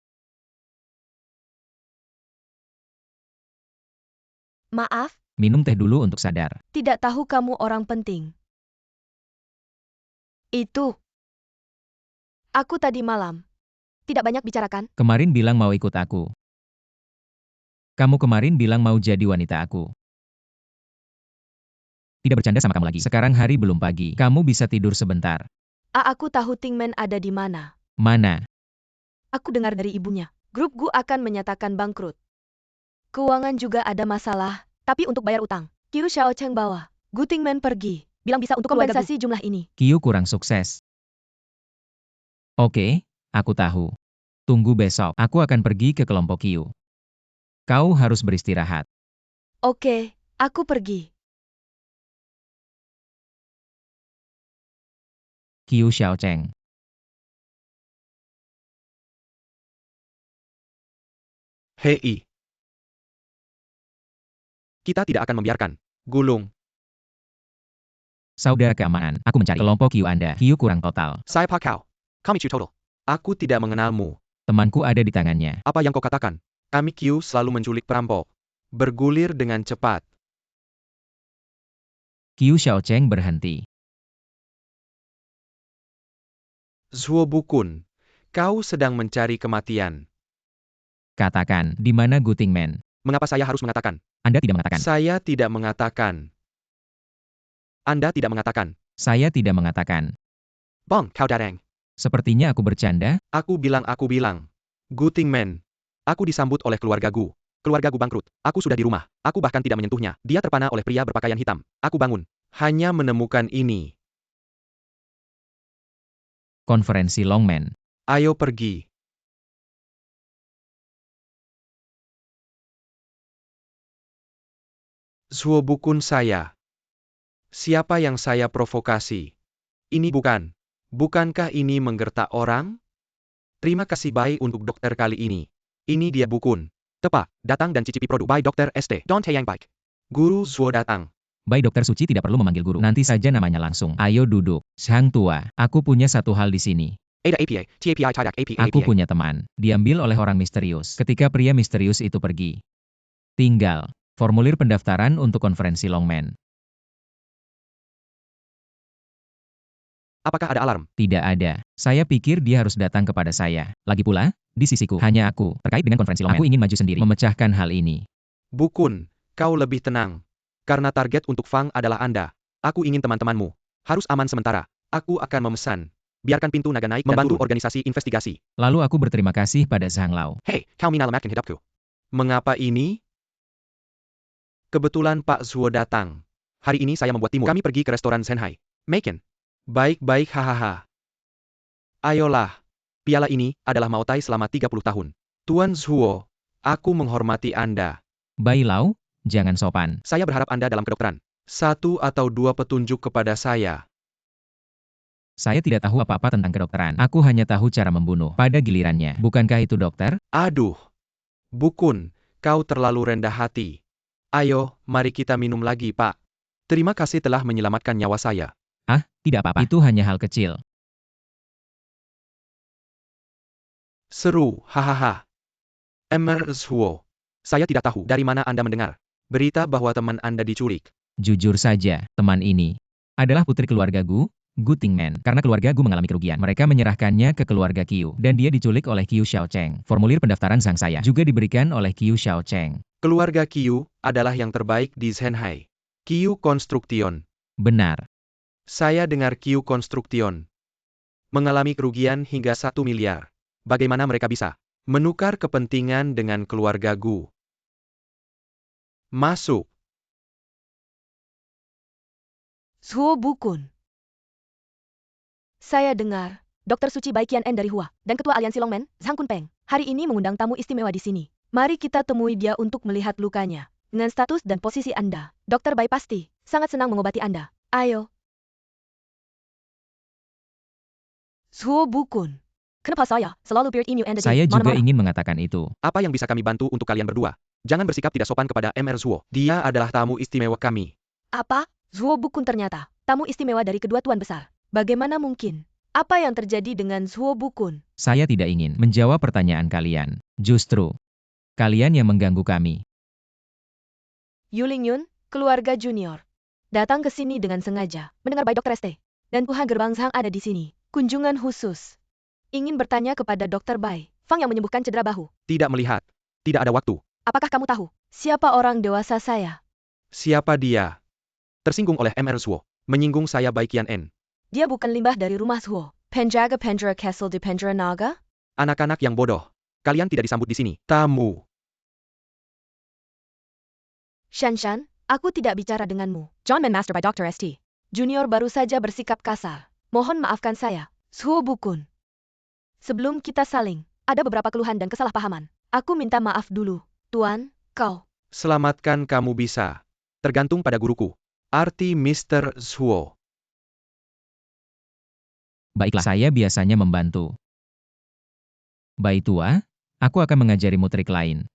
Maaf, Minum teh dulu untuk sadar. tidak tahu kamu orang penting. Itu. Aku tadi malam. Tidak banyak bicarakan. Kemarin bilang mau ikut aku. Kamu kemarin bilang mau jadi wanita aku. Tidak bercanda sama kamu lagi. Sekarang hari belum pagi. Kamu bisa tidur sebentar. Aku tahu Tingman ada di mana. Mana? Aku dengar dari ibunya. Grup Gu akan menyatakan bangkrut. Keuangan juga ada masalah, tapi untuk bayar utang. Qiu Xiaocheng bawa. Gu Tingman pergi. Bilang bisa untuk kompensasi jumlah ini. Qiu kurang sukses. Oke, aku tahu. Tunggu besok. Aku akan pergi ke kelompok Qiu. Kau harus beristirahat. Oke, aku pergi. Qiu Xiaocheng. Hei. Kita tidak akan membiarkan. Gulung. Saudara keamanan, aku mencari kelompok Qiu Anda. Qiu kurang total. Saya Pak Kau. Kami Chu Total. Aku tidak mengenalmu. Temanku ada di tangannya. Apa yang kau katakan? Kami Qiu selalu menculik perampok. Bergulir dengan cepat. Qiu Xiaocheng berhenti. Zuo Bukun. Kau sedang mencari kematian. Katakan, di mana Gu Tingman? Mengapa saya harus mengatakan? Anda tidak mengatakan. Saya tidak mengatakan. Anda tidak mengatakan. Saya tidak mengatakan. Bong, kau dareng. Sepertinya aku bercanda. Aku bilang. Gu Tingman. Aku disambut oleh keluarga Gu. Keluarga Gu bangkrut. Aku sudah di rumah. Aku bahkan tidak menyentuhnya. Dia terpana oleh pria berpakaian hitam. Aku bangun. Hanya menemukan ini. Konferensi Longman. Ayo pergi. Zuo Bukun saya. Siapa yang saya provokasi? Ini bukan. Bukankah ini menggertak orang? Terima kasih baik untuk dokter kali ini. Ini dia Bukun. Tepat, datang dan cicipi produk by Dr. ST. Don't yang baik. Guru Zuo datang. Baik Dokter Suci tidak perlu memanggil guru. Nanti saja namanya langsung. Ayo duduk. Sang tua, aku punya satu hal di sini. Ada APA, TAPI tidak APA. Aku punya teman. Diambil oleh orang misterius. Ketika pria misterius itu pergi. Tinggal. Formulir pendaftaran untuk konferensi Longman. Apakah ada alarm? Tidak ada. Saya pikir dia harus datang kepada saya. Lagi pula, di sisiku, hanya aku. Terkait dengan konferensi Longman. Aku ingin maju sendiri. Memecahkan hal ini. Bukun, kau lebih tenang. Karena target untuk Fang adalah Anda. Aku ingin teman-temanmu. Harus aman sementara. Aku akan memesan. Biarkan pintu naga naik membantu organisasi investigasi. Lalu aku berterima kasih pada Zhang Lao. Hei, kau menyelamatkan hidupku. Mengapa ini? Kebetulan Pak Zuo datang. Hari ini saya membuat timu. Kami pergi ke restoran Shanghai. Maken. Baik-baik hahaha. Ayolah. Piala ini adalah Maotai selama 30 tahun. Tuan Zuo, aku menghormati Anda. Bai Lao, jangan sopan. Saya berharap Anda dalam kedokteran. 1 atau 2 petunjuk kepada saya. Saya tidak tahu apa-apa tentang kedokteran. Aku hanya tahu cara membunuh. Pada gilirannya, bukankah itu dokter? Aduh. Bukun, kau terlalu rendah hati. Ayo, mari kita minum lagi, Pak. Terima kasih telah menyelamatkan nyawa saya. Ah, tidak apa-apa. Itu hanya hal kecil. Seru, hahaha. Emer Zuo. Saya tidak tahu dari mana Anda mendengar berita bahwa teman Anda diculik. Jujur saja, teman ini adalah putri keluarga Gu Tingman. Karena keluarga Gu mengalami kerugian, mereka menyerahkannya ke keluarga Qiu. Dan dia diculik oleh Qiu Xiaocheng. Formulir pendaftaran sang saya juga diberikan oleh Qiu Xiaocheng. Keluarga Qiu adalah yang terbaik di Shanghai. Qiu Construction. Benar. Saya dengar Qiu Construction mengalami kerugian hingga 1 miliar. Bagaimana mereka bisa menukar kepentingan dengan keluarga Gu? Masuk. Zuo Bukun. Saya dengar, Dr. Suci Baikian N dari Hua, dan Ketua Aliansi Longman, Zhang Kunpeng, hari ini mengundang tamu istimewa di sini. Mari kita temui dia untuk melihat lukanya. Dengan status dan posisi Anda, Dr. Bai pasti sangat senang mengobati Anda. Ayo. Zuo Bukun. Kenapa saya selalu beard emu Anda Saya juga mana-mana? ingin mengatakan itu. Apa yang bisa kami bantu untuk kalian berdua? Jangan bersikap tidak sopan kepada Mr. Zuo. Dia adalah tamu istimewa kami. Apa? Zuo Bukun ternyata tamu istimewa dari kedua tuan besar. Bagaimana mungkin? Apa yang terjadi dengan Zuo Bukun? Saya tidak ingin menjawab pertanyaan kalian. Justru, kalian yang mengganggu kami. Yuling Yun, keluarga junior, datang ke sini dengan sengaja, mendengar by Dr. ST. Dan Tuhan Gerbang Zhang ada di sini. Kunjungan khusus. Ingin bertanya kepada Dr. Bai Fang yang menyembuhkan cedera bahu. Tidak melihat. Tidak ada waktu. Apakah kamu tahu siapa orang dewasa saya? Siapa dia? Tersinggung oleh MR Suo. Menyinggung saya Bai Qian. Dia bukan limbah dari rumah Suo. Penjaga Penjara Castle di Penjara Naga? Anak-anak yang bodoh. Kalian tidak disambut di sini. Tamu. Shanshan, aku tidak bicara denganmu. John Man Master by Dr. St. Junior baru saja bersikap kasar. Mohon maafkan saya. Suo Bukun. Sebelum kita saling, ada beberapa keluhan dan kesalahpahaman. Aku minta maaf dulu. Tuan, kau. Selamatkan kamu bisa. Tergantung pada guruku. Arti Mr. Suo. Baiklah, saya biasanya membantu. Bai tua, aku akan mengajarimu trik lain.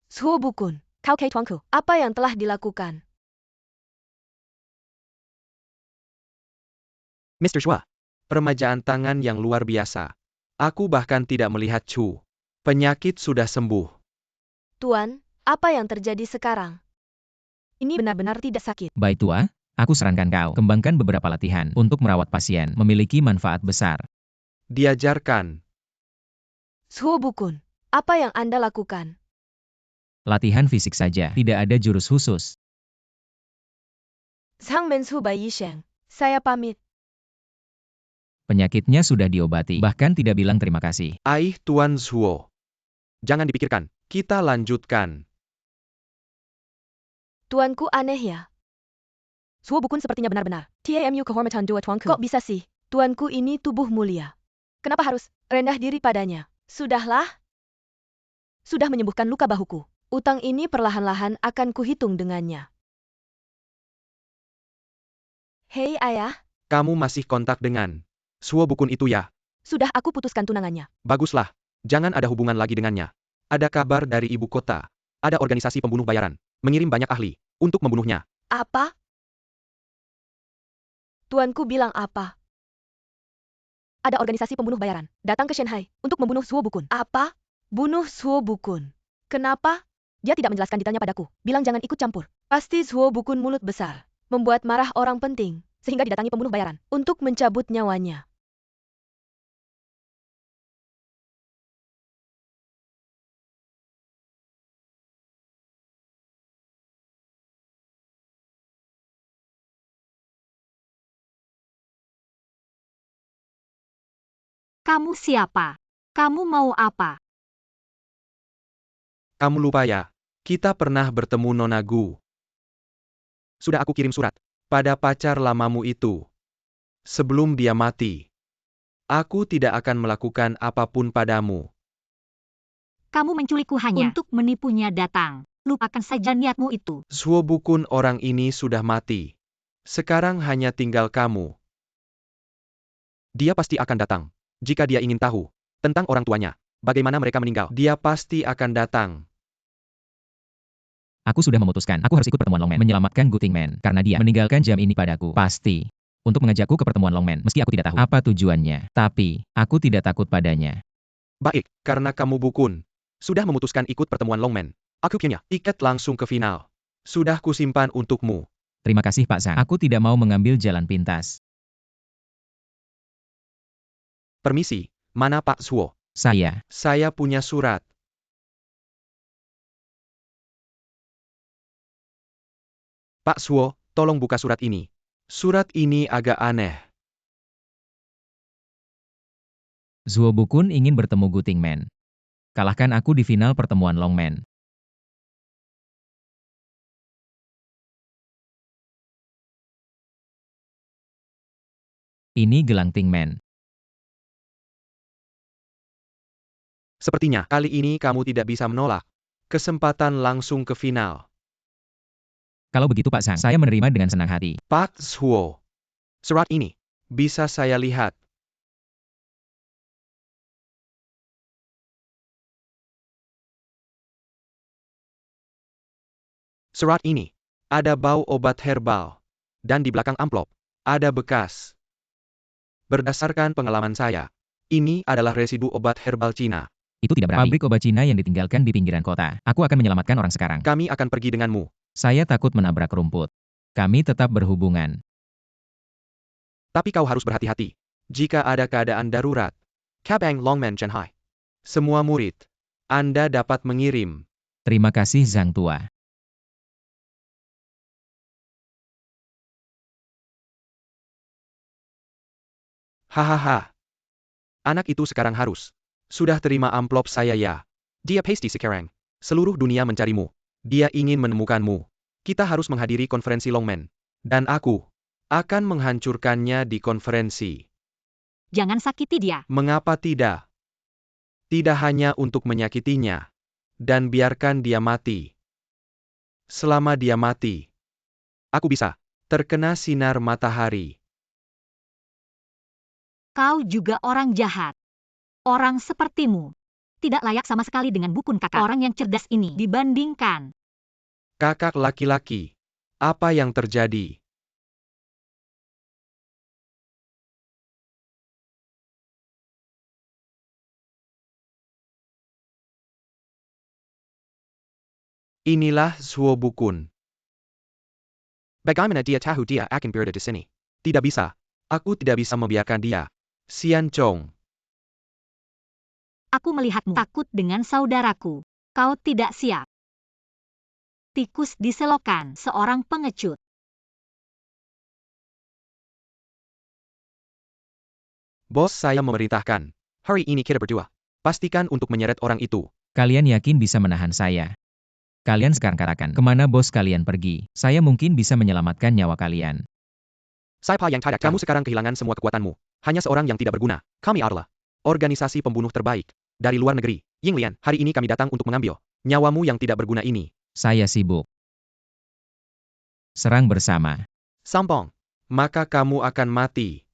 Suo Bukun, kau kei tuanku. Apa yang telah dilakukan? Mr. Shua. Peremajaan tangan yang luar biasa. Aku bahkan tidak melihat Chu. Penyakit sudah sembuh. Tuan, apa yang terjadi sekarang? Ini benar-benar tidak sakit. Bai tua, aku sarankan kau kembangkan beberapa latihan untuk merawat pasien, memiliki manfaat besar. Diajarkan. Suo Bukun, apa yang Anda lakukan? Latihan fisik saja, tidak ada jurus khusus. Zhang Mensu Bai Yisheng, saya pamit. Penyakitnya sudah diobati, bahkan tidak bilang terima kasih. Tuan Suo. Jangan dipikirkan. Kita lanjutkan. Tuanku aneh ya. Suo Bukun sepertinya benar-benar. TAMU kehormatan dua tuanku. Kok bisa sih? Tuanku ini tubuh mulia. Kenapa harus rendah diri padanya? Sudahlah. Sudah menyembuhkan luka bahuku. Utang ini perlahan-lahan akan kuhitung dengannya. Hei ayah. Kamu masih kontak dengan Suo Bukun itu ya? Sudah aku putuskan tunangannya. Baguslah. Jangan ada hubungan lagi dengannya. Ada kabar dari ibu kota. Ada organisasi pembunuh bayaran. Mengirim banyak ahli untuk membunuhnya. Apa? Tuanku bilang apa? Ada organisasi pembunuh bayaran datang ke Shanghai untuk membunuh Suo Bukun. Apa? Bunuh Suo Bukun. Kenapa? Dia tidak menjelaskan detailnya padaku. Bilang jangan ikut campur. Pasti Suo Bukun mulut besar. Membuat marah orang penting. Sehingga didatangi pembunuh bayaran untuk mencabut nyawanya. Kamu siapa? Kamu mau apa? Kamu lupa ya? Kita pernah bertemu Nona Gu. Sudah aku kirim surat pada pacar lamamu itu. Sebelum dia mati. Aku tidak akan melakukan apapun padamu. Kamu menculikku hanya untuk menipunya datang. Lupakan saja niatmu itu. Suo Bukun orang ini sudah mati. Sekarang hanya tinggal kamu. Dia pasti akan datang. Jika dia ingin tahu tentang orang tuanya, bagaimana mereka meninggal, dia pasti akan datang. Aku sudah memutuskan, aku harus ikut pertemuan Longman, menyelamatkan Gu Tingman, karena dia meninggalkan jam ini padaku. Pasti. Untuk mengajakku ke pertemuan Longman, meski aku tidak tahu apa tujuannya. Tapi, aku tidak takut padanya. Baik, karena kamu Bukun sudah memutuskan ikut pertemuan Longman. Aku punya tiket langsung ke final. Sudah kusimpan untukmu. Terima kasih Pak Zhang. Aku tidak mau mengambil jalan pintas. Permisi, mana Pak Suo? Saya punya surat. Pak Suo, tolong buka surat ini. Surat ini agak aneh. Suo Bukun ingin bertemu Gu Tingman. Kalahkan aku di final pertemuan Longman. Ini gelang Tingman. Sepertinya, kali ini kamu tidak bisa menolak kesempatan langsung ke final. Kalau begitu Pak Zhang, saya menerima dengan senang hati. Pak Suo. Surat ini bisa saya lihat. Surat ini ada bau obat herbal. Dan di belakang amplop ada bekas. Berdasarkan pengalaman saya, ini adalah residu obat herbal Cina. Itu tidak berarti pabrik obat Cina yang ditinggalkan di pinggiran kota. Aku akan menyelamatkan orang sekarang. Kami akan pergi denganmu. Saya takut menabrak rumput. Kami tetap berhubungan. Tapi kau harus berhati-hati. Jika ada keadaan darurat. Kabang Longmen Shanghai. Semua murid. Anda dapat mengirim. Terima kasih Zhang Tua. Hahaha. Anak itu sekarang harus. Sudah terima amplop saya ya. Dia pasti sekarang. Seluruh dunia mencarimu. Dia ingin menemukanmu. Kita harus menghadiri konferensi Longmen. Dan aku akan menghancurkannya di konferensi. Jangan sakiti dia. Mengapa tidak? Tidak hanya untuk menyakitinya. Dan biarkan dia mati. Selama dia mati, aku bisa terkena sinar matahari. Kau juga orang jahat. Orang sepertimu. Tidak layak sama sekali dengan Bukun kakak. Orang yang cerdas ini dibandingkan. Kakak laki-laki, apa yang terjadi? Inilah Zuo Bukun. Bagaimana dia tahu dia akan berada di sini? Tidak bisa. Aku tidak bisa membiarkan dia. Xian Chong. Aku melihatmu takut dengan saudaraku. Kau tidak siap. Tikus diselokan seorang pengecut. Bos saya memerintahkan. Hari ini kita berdua. Pastikan untuk menyeret orang itu. Kalian yakin bisa menahan saya? Kalian sekarang katakan, kemana bos kalian pergi? Saya mungkin bisa menyelamatkan nyawa kalian. Saya yang tidak. Kamu sekarang kehilangan semua kekuatanmu. Hanya seorang yang tidak berguna. Kami adalah organisasi pembunuh terbaik dari luar negeri. Ying Lian, hari ini kami datang untuk mengambil nyawamu yang tidak berguna ini. Saya sibuk. Serang bersama. Sampong. Maka kamu akan mati.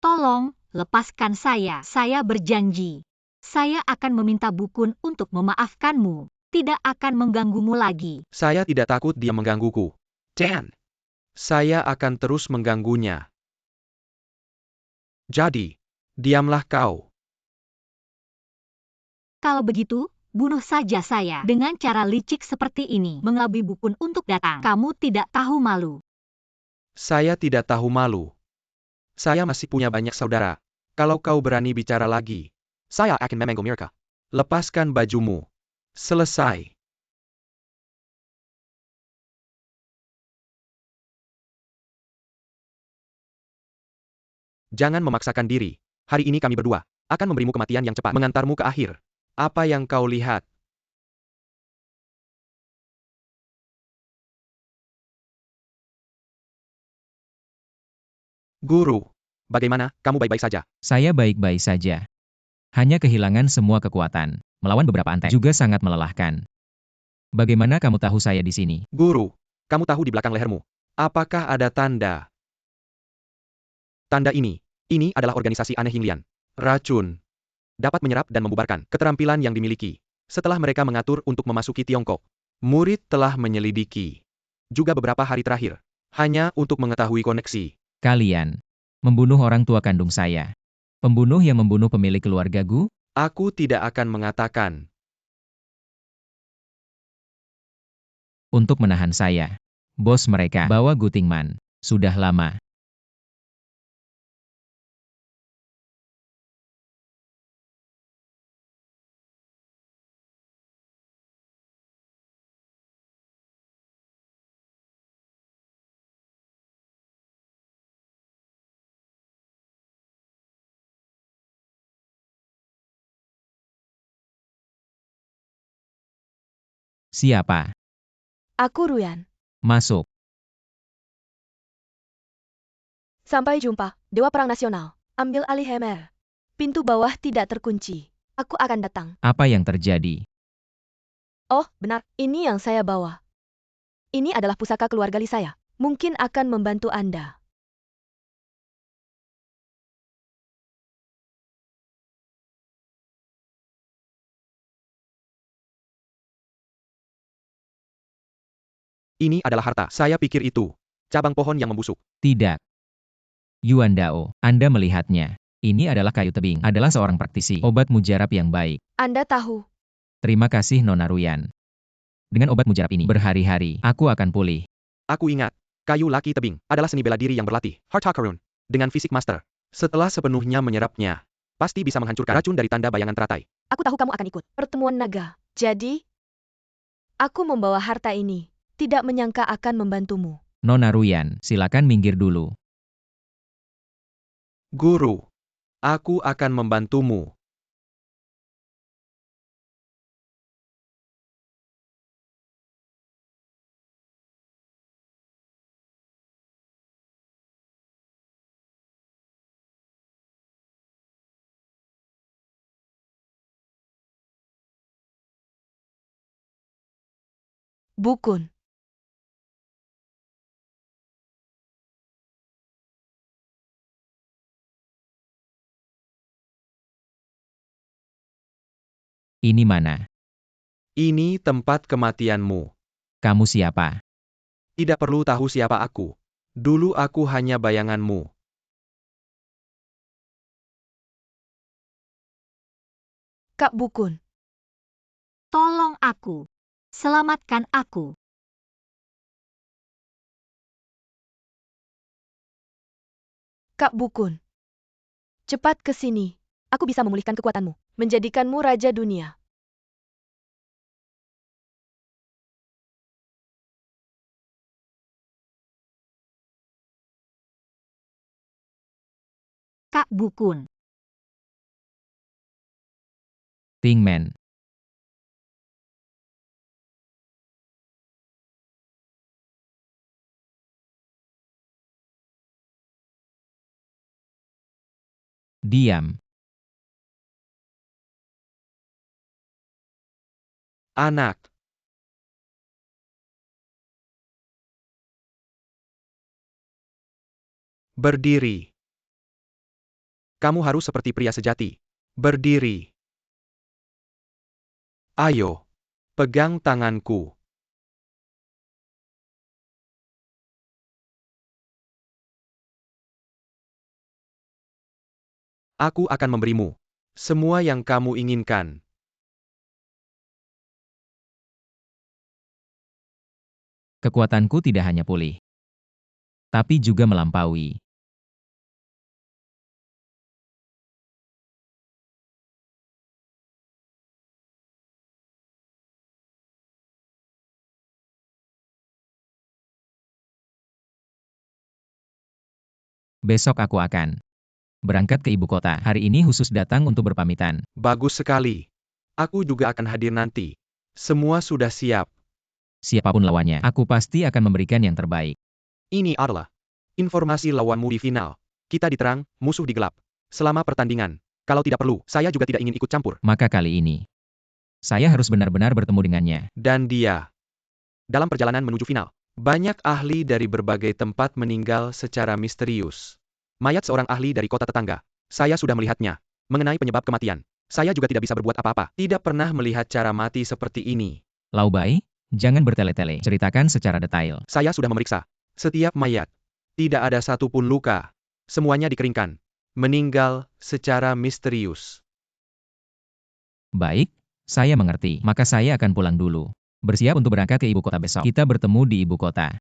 Tolong, lepaskan saya. Saya berjanji. Saya akan meminta Bukun untuk memaafkanmu. Tidak akan mengganggumu lagi. Saya tidak takut dia menggangguku. Dan saya akan terus mengganggunya. Jadi, diamlah kau. Kalau begitu, bunuh saja saya. Dengan cara licik seperti ini, mengelabui Bukun untuk datang. Kamu tidak tahu malu. Saya tidak tahu malu. Saya masih punya banyak saudara. Kalau kau berani bicara lagi, saya akan memanggil mereka. Lepaskan bajumu. Selesai. Jangan memaksakan diri. Hari ini kami berdua akan memberimu kematian yang cepat, mengantarmu ke akhir. Apa yang kau lihat? Guru, bagaimana? Kamu baik-baik saja? Saya baik-baik saja. Hanya kehilangan semua kekuatan. Melawan beberapa antek juga sangat melelahkan. Bagaimana kamu tahu saya di sini? Guru, kamu tahu di belakang lehermu. Apakah ada tanda? Tanda ini adalah organisasi aneh Ying Lian. Racun. Dapat menyerap dan membubarkan keterampilan yang dimiliki. Setelah mereka mengatur untuk memasuki Tiongkok, murid telah menyelidiki. Juga beberapa hari terakhir. Hanya untuk mengetahui koneksi. Kalian membunuh orang tua kandung saya. Pembunuh yang membunuh pemilik keluarga Gu? Aku tidak akan mengatakan. Untuk menahan saya. Bos mereka bawa Gu Tingman. Sudah lama. Siapa? Aku Ruyan. Masuk. Sampai jumpa, Dewa Perang Nasional. Ambil alih Hemer. Pintu bawah tidak terkunci. Aku akan datang. Apa yang terjadi? Oh, benar. Ini yang saya bawa. Ini adalah pusaka keluarga Li saya. Mungkin akan membantu Anda. Ini adalah harta. Saya pikir itu cabang pohon yang membusuk. Tidak. Yuan Dao, Anda melihatnya. Ini adalah kayu tebing. Adalah seorang praktisi. Obat mujarab yang baik. Anda tahu. Terima kasih Nona Ruyan. Dengan obat mujarab ini, berhari-hari, aku akan pulih. Aku ingat, kayu laki tebing adalah seni bela diri yang berlatih. Hartakarun. Dengan fisik master. Setelah sepenuhnya menyerapnya, pasti bisa menghancurkan racun dari tanda bayangan teratai. Aku tahu kamu akan ikut pertemuan naga. Jadi, aku membawa harta ini. Tidak menyangka akan membantumu. Nona Ruyan, silakan minggir dulu. Guru, aku akan membantumu. Bukun. Ini mana? Ini tempat kematianmu. Kamu siapa? Tidak perlu tahu siapa aku. Dulu aku hanya bayanganmu. Kak Bukun. Tolong aku. Selamatkan aku. Kak Bukun. Cepat ke sini. Aku bisa memulihkan kekuatanmu. Menjadikanmu raja dunia. Kak Bukun. Tingman. Diam. Anak. Berdiri. Kamu harus seperti pria sejati. Berdiri. Ayo. Pegang tanganku. Aku akan memberimu semua yang kamu inginkan. Kekuatanku tidak hanya pulih, tapi juga melampaui. Besok aku akan berangkat ke ibu kota. Hari ini khusus datang untuk berpamitan. Bagus sekali. Aku juga akan hadir nanti. Semua sudah siap. Siapapun lawannya, aku pasti akan memberikan yang terbaik. Ini adalah informasi lawanmu di final. Kita diterang, musuh digelap. Selama pertandingan. Kalau tidak perlu, saya juga tidak ingin ikut campur. Maka kali ini, saya harus benar-benar bertemu dengannya. Dan dia. Dalam perjalanan menuju final, banyak ahli dari berbagai tempat meninggal secara misterius. Mayat seorang ahli dari kota tetangga. Saya sudah melihatnya. Mengenai penyebab kematian, saya juga tidak bisa berbuat apa-apa. Tidak pernah melihat cara mati seperti ini. Lau Bai, jangan bertele-tele. Ceritakan secara detail. Saya sudah memeriksa setiap mayat. Tidak ada satupun luka. Semuanya dikeringkan. Meninggal secara misterius. Baik, saya mengerti. Maka saya akan pulang dulu. Bersiap untuk berangkat ke ibu kota besok. Kita bertemu di ibu kota.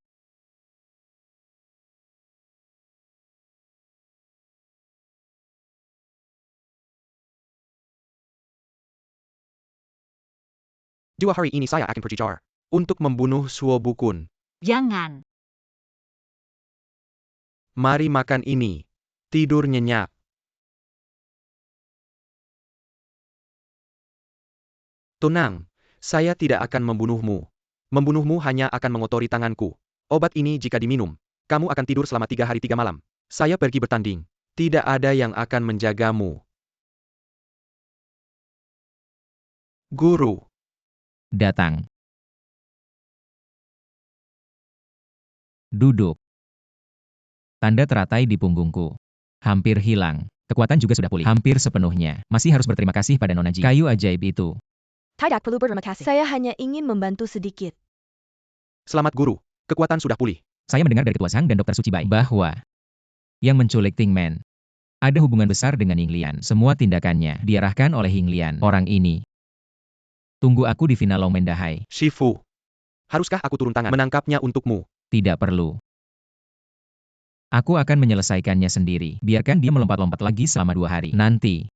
Dua hari ini saya akan pergi jar untuk membunuh Suo Bukun. Jangan. Mari makan ini. Tidur nyenyak. Tenang, saya tidak akan membunuhmu. Membunuhmu hanya akan mengotori tanganku. Obat ini jika diminum, kamu akan tidur selama 3 hari 3 malam. Saya pergi bertanding. Tidak ada yang akan menjagamu. Guru. Datang. Duduk. Tanda teratai di punggungku. Hampir hilang. Kekuatan juga sudah pulih. Hampir sepenuhnya. Masih harus berterima kasih pada Nona Ji. Kayu ajaib itu. Tidak perlu berterima kasih. Saya hanya ingin membantu sedikit. Selamat guru. Kekuatan sudah pulih. Saya mendengar dari Ketua Zhang dan Dr. Suci Bai bahwa yang menculik Ting Men ada hubungan besar dengan Ying Lian. Semua tindakannya diarahkan oleh Ying Lian. Orang ini. Tunggu aku di final Longmen Dahai. Shifu. Haruskah aku turun tangan menangkapnya untukmu? Tidak perlu. Aku akan menyelesaikannya sendiri. Biarkan dia melompat-lompat lagi selama 2 hari. Nanti.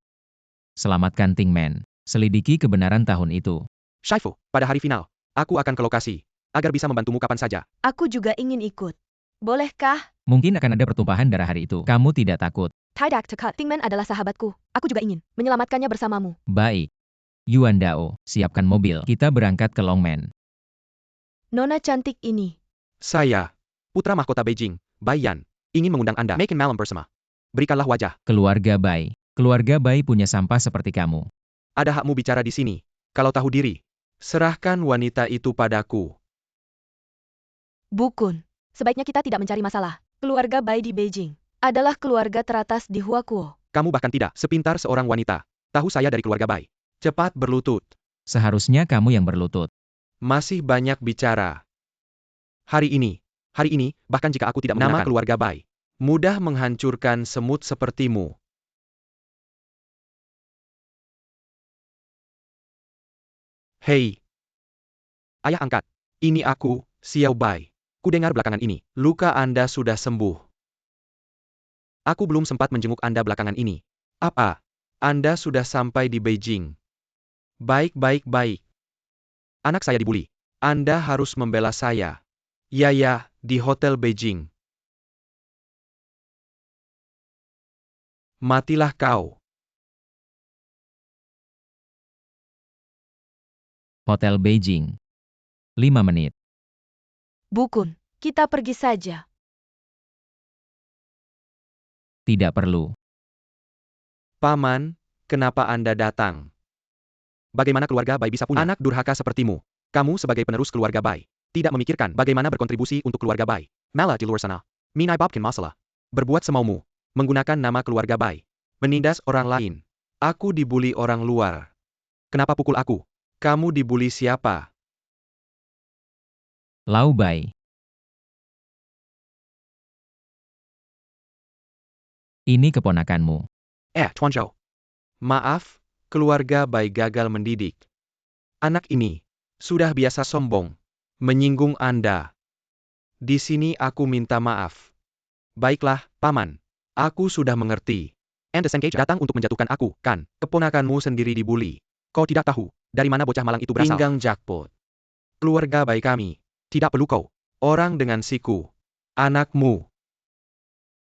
Selamatkan Ting Men. Selidiki kebenaran tahun itu. Shifu, pada hari final, aku akan ke lokasi, agar bisa membantumu kapan saja. Aku juga ingin ikut. Bolehkah? Mungkin akan ada pertumpahan darah hari itu. Kamu tidak takut. Tidak Tekut. Ting Men adalah sahabatku. Aku juga ingin menyelamatkannya bersamamu. Baik. Yuan Dao, siapkan mobil. Kita berangkat ke Longmen. Nona cantik ini. Saya, putra mahkota Beijing, Bai Yan, ingin mengundang Anda. Makin malam bersama. Berikanlah wajah. Keluarga Bai. Keluarga Bai punya sampah seperti kamu. Ada hakmu bicara di sini. Kalau tahu diri, serahkan wanita itu padaku. Bukun. Sebaiknya kita tidak mencari masalah. Keluarga Bai di Beijing adalah keluarga teratas di Huakuo. Kamu bahkan tidak sepintar seorang wanita. Tahu saya dari keluarga Bai. Cepat berlutut. Seharusnya kamu yang berlutut. Masih banyak bicara. Hari ini, bahkan jika aku tidak menggunakan nama keluarga Bai, mudah menghancurkan semut sepertimu. Hei. Ayah angkat. Ini aku, Xiao Bai. Kudengar belakangan ini, luka Anda sudah sembuh. Aku belum sempat menjenguk Anda belakangan ini. Apa? Anda sudah sampai di Beijing. Baik. Anak saya dibuli. Anda harus membela saya. Ya, di Hotel Beijing. Matilah kau. Hotel Beijing. 5 menit. Bukun, kita pergi saja. Tidak perlu. Paman, kenapa Anda datang? Bagaimana keluarga Bai bisa punya anak durhaka sepertimu? Kamu sebagai penerus keluarga Bai, tidak memikirkan bagaimana berkontribusi untuk keluarga Bai. Malah di luar sana, Minai Babkin masalah. Berbuat semaumu, menggunakan nama keluarga Bai. Menindas orang lain. Aku dibuli orang luar. Kenapa pukul aku? Kamu dibuli siapa? Lau Bai. Ini keponakanmu. Tuan Zhou. Maaf, keluarga Bai gagal mendidik. Anak ini sudah biasa sombong, menyinggung Anda. Di sini aku minta maaf. Baiklah, Paman. Aku sudah mengerti. Anda Sengkei datang untuk menjatuhkan aku, kan? Keponakanmu sendiri dibuli. Kau tidak tahu dari mana bocah malang itu berasal. Pinggang jackpot. Keluarga Bai kami. Tidak perlu kau. Orang dengan siku. Anakmu.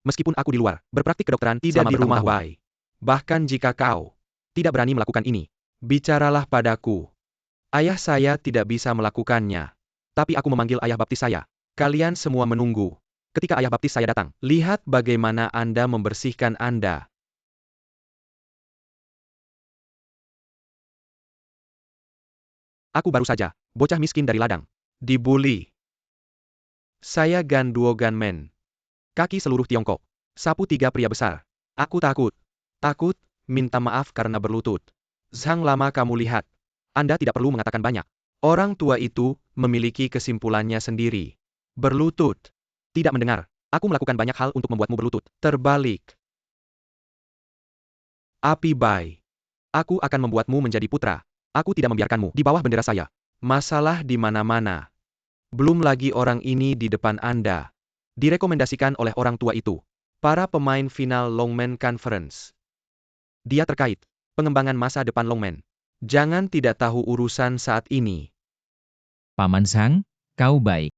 Meskipun aku di luar, berpraktik kedokteran tidak di rumah Bai. Bahkan jika kau tidak berani melakukan ini, bicaralah padaku. Ayah saya tidak bisa melakukannya. Tapi aku memanggil ayah baptis saya. Kalian semua menunggu. Ketika ayah baptis saya datang, lihat bagaimana Anda membersihkan Anda. Aku baru saja, bocah miskin dari ladang. Dibuli. Saya Gan Duo Ganmen. Kaki seluruh Tiongkok. Sapu 3 pria besar. Aku takut. Takut, minta maaf karena berlutut. Zhang lama kamu lihat. Anda tidak perlu mengatakan banyak. Orang tua itu memiliki kesimpulannya sendiri. Berlutut. Tidak mendengar. Aku melakukan banyak hal untuk membuatmu berlutut. Terbalik. Api Bai. Aku akan membuatmu menjadi putra. Aku tidak membiarkanmu di bawah bendera saya. Masalah di mana-mana. Belum lagi orang ini di depan Anda. Direkomendasikan oleh orang tua itu. Para pemain final Longmen Conference. Dia terkait pengembangan masa depan Longmen. Jangan tidak tahu urusan saat ini. Paman Zhang, kau baik.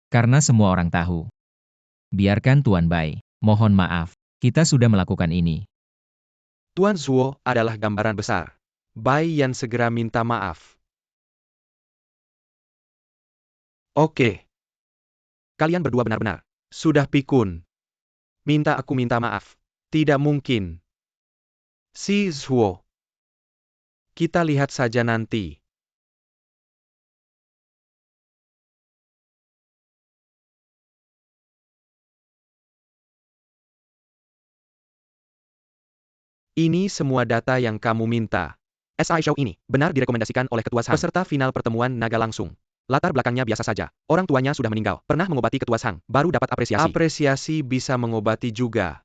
Karena semua orang tahu. Biarkan Tuan Bai. Mohon maaf, kita sudah melakukan ini. Tuan Zuo adalah gambaran besar. Bai Yan segera minta maaf. Oke. Kalian berdua benar-benar sudah pikun. Minta aku minta maaf. Tidak mungkin. Si Zuo. Kita lihat saja nanti. Ini semua data yang kamu minta. SI Show ini benar direkomendasikan oleh ketua Zhang. Peserta final pertemuan naga langsung. Latar belakangnya biasa saja. Orang tuanya sudah meninggal, pernah mengobati ketua Shang, baru dapat apresiasi. Apresiasi bisa mengobati juga.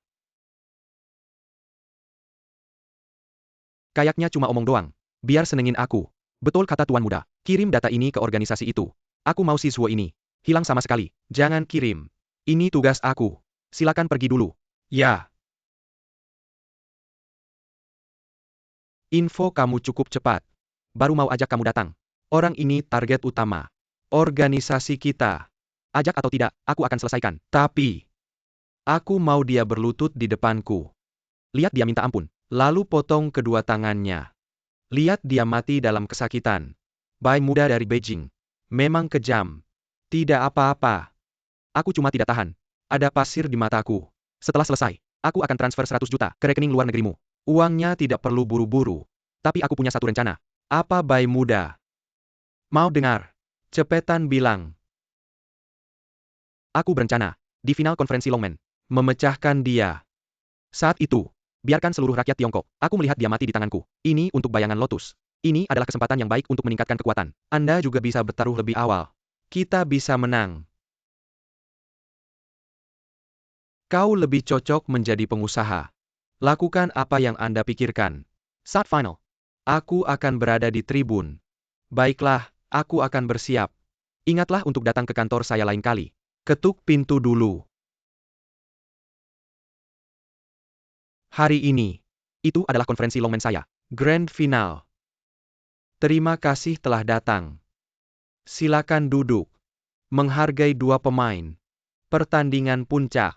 Kayaknya cuma omong doang. Biar senengin aku. Betul kata Tuan Muda. Kirim data ini ke organisasi itu. Aku mau si Suo ini hilang sama sekali. Jangan kirim. Ini tugas aku. Silakan pergi dulu. Ya. Info kamu cukup cepat. Baru mau ajak kamu datang. Orang ini target utama organisasi kita. Ajak atau tidak, aku akan selesaikan. Tapi, aku mau dia berlutut di depanku. Lihat dia minta ampun. Lalu potong kedua tangannya. Lihat dia mati dalam kesakitan. Bai muda dari Beijing. Memang kejam. Tidak apa-apa. Aku cuma tidak tahan. Ada pasir di mataku. Setelah selesai, aku akan transfer 100 juta ke rekening luar negerimu. Uangnya tidak perlu buru-buru. Tapi aku punya satu rencana. Apa Bai muda? Mau dengar? Cepetan bilang. Aku berencana, di final konferensi Longmen, memecahkan dia. Saat itu, biarkan seluruh rakyat Tiongkok, aku melihat dia mati di tanganku. Ini untuk bayangan Lotus. Ini adalah kesempatan yang baik untuk meningkatkan kekuatan. Anda juga bisa bertaruh lebih awal. Kita bisa menang. Kau lebih cocok menjadi pengusaha. Lakukan apa yang Anda pikirkan. Saat final, aku akan berada di tribun. Baiklah, aku akan bersiap. Ingatlah untuk datang ke kantor saya lain kali. Ketuk pintu dulu. Hari ini, itu adalah konferensi Longmen saya. Grand Final. Terima kasih telah datang. Silakan duduk. Menghargai dua pemain. Pertandingan puncak.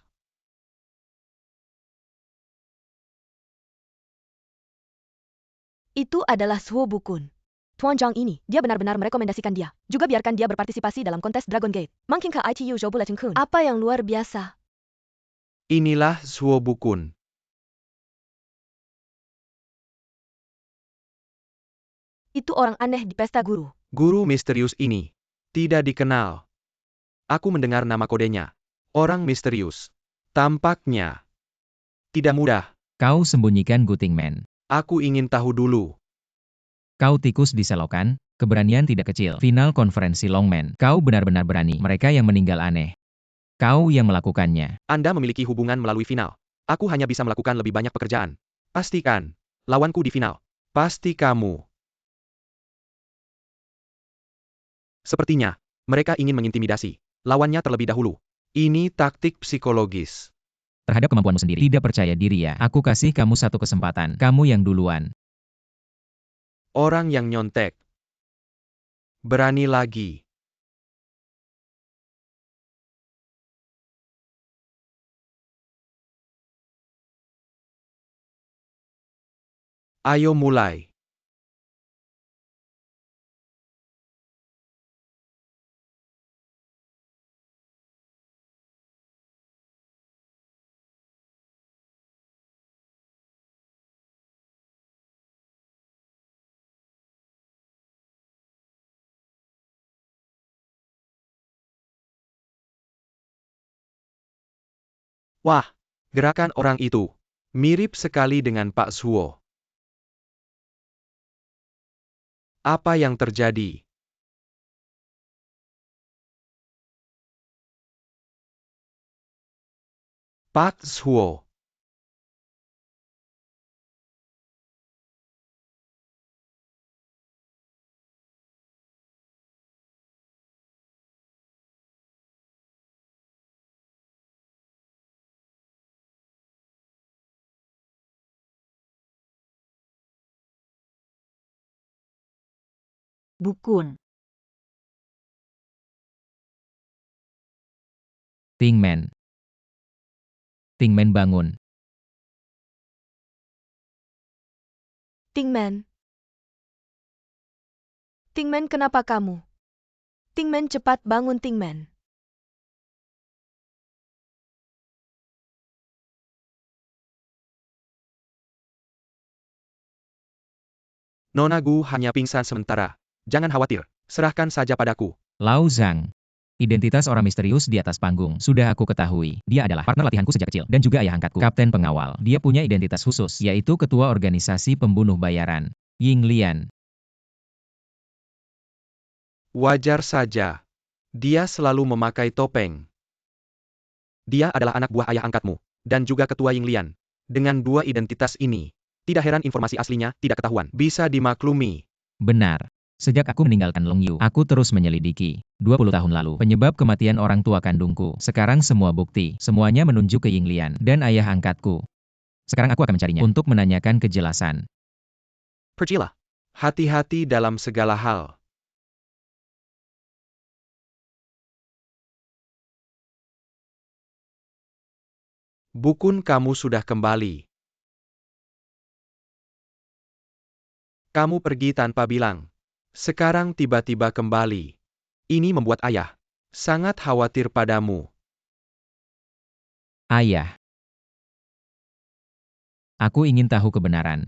Itu adalah Suo Bukun. Tuan Zhang ini, dia benar-benar merekomendasikan dia. Juga biarkan dia berpartisipasi dalam kontes Dragon Gate. Makin ke ITU Zhou Bulletin Kun. Apa yang luar biasa? Inilah Suo Bukun. Itu orang aneh di pesta guru. Guru misterius ini. Tidak dikenal. Aku mendengar nama kodenya. Orang misterius. Tampaknya. Tidak mudah. Kau sembunyikan Guting Man. Aku ingin tahu dulu. Kau tikus di selokan, keberanian tidak kecil. Final konferensi Longmen. Kau benar-benar berani. Mereka yang meninggal aneh. Kau yang melakukannya. Anda memiliki hubungan melalui final. Aku hanya bisa melakukan lebih banyak pekerjaan. Pastikan. Lawanku di final. Pasti kamu. Sepertinya, mereka ingin mengintimidasi lawannya terlebih dahulu. Ini taktik psikologis. Terhadap kemampuanmu sendiri. Tidak percaya diri ya. Aku kasih kamu satu kesempatan. Kamu yang duluan. Orang yang nyontek. Berani lagi. Ayo mulai. Wah, gerakan orang itu mirip sekali dengan Pak Suo. Apa yang terjadi? Pak Suo. Bukun. Ting Man. Ting Man bangun. Tingman. Tingman, kenapa kamu? Tingman, cepat bangun Tingman. Nona Gu hanya pingsan sementara. Jangan khawatir, serahkan saja padaku. Lao Zhang. Identitas orang misterius di atas panggung sudah aku ketahui. Dia adalah partner latihanku sejak kecil dan juga ayah angkatku, kapten pengawal. Dia punya identitas khusus, yaitu ketua organisasi pembunuh bayaran, Ying Lian. Wajar saja. Dia selalu memakai topeng. Dia adalah anak buah ayah angkatmu, dan juga ketua Yinglian. Dengan dua identitas ini, tidak heran informasi aslinya tidak ketahuan. Bisa dimaklumi. Benar. Sejak aku meninggalkan Longyu, aku terus menyelidiki. 20 tahun lalu, penyebab kematian orang tua kandungku. Sekarang semua bukti, semuanya menunjuk ke Yinglian dan ayah angkatku. Sekarang aku akan mencarinya untuk menanyakan kejelasan. Pergilah. Hati-hati dalam segala hal. Bukun, kamu sudah kembali. Kamu pergi tanpa bilang. Sekarang tiba-tiba kembali. Ini membuat ayah sangat khawatir padamu. Ayah. Aku ingin tahu kebenaran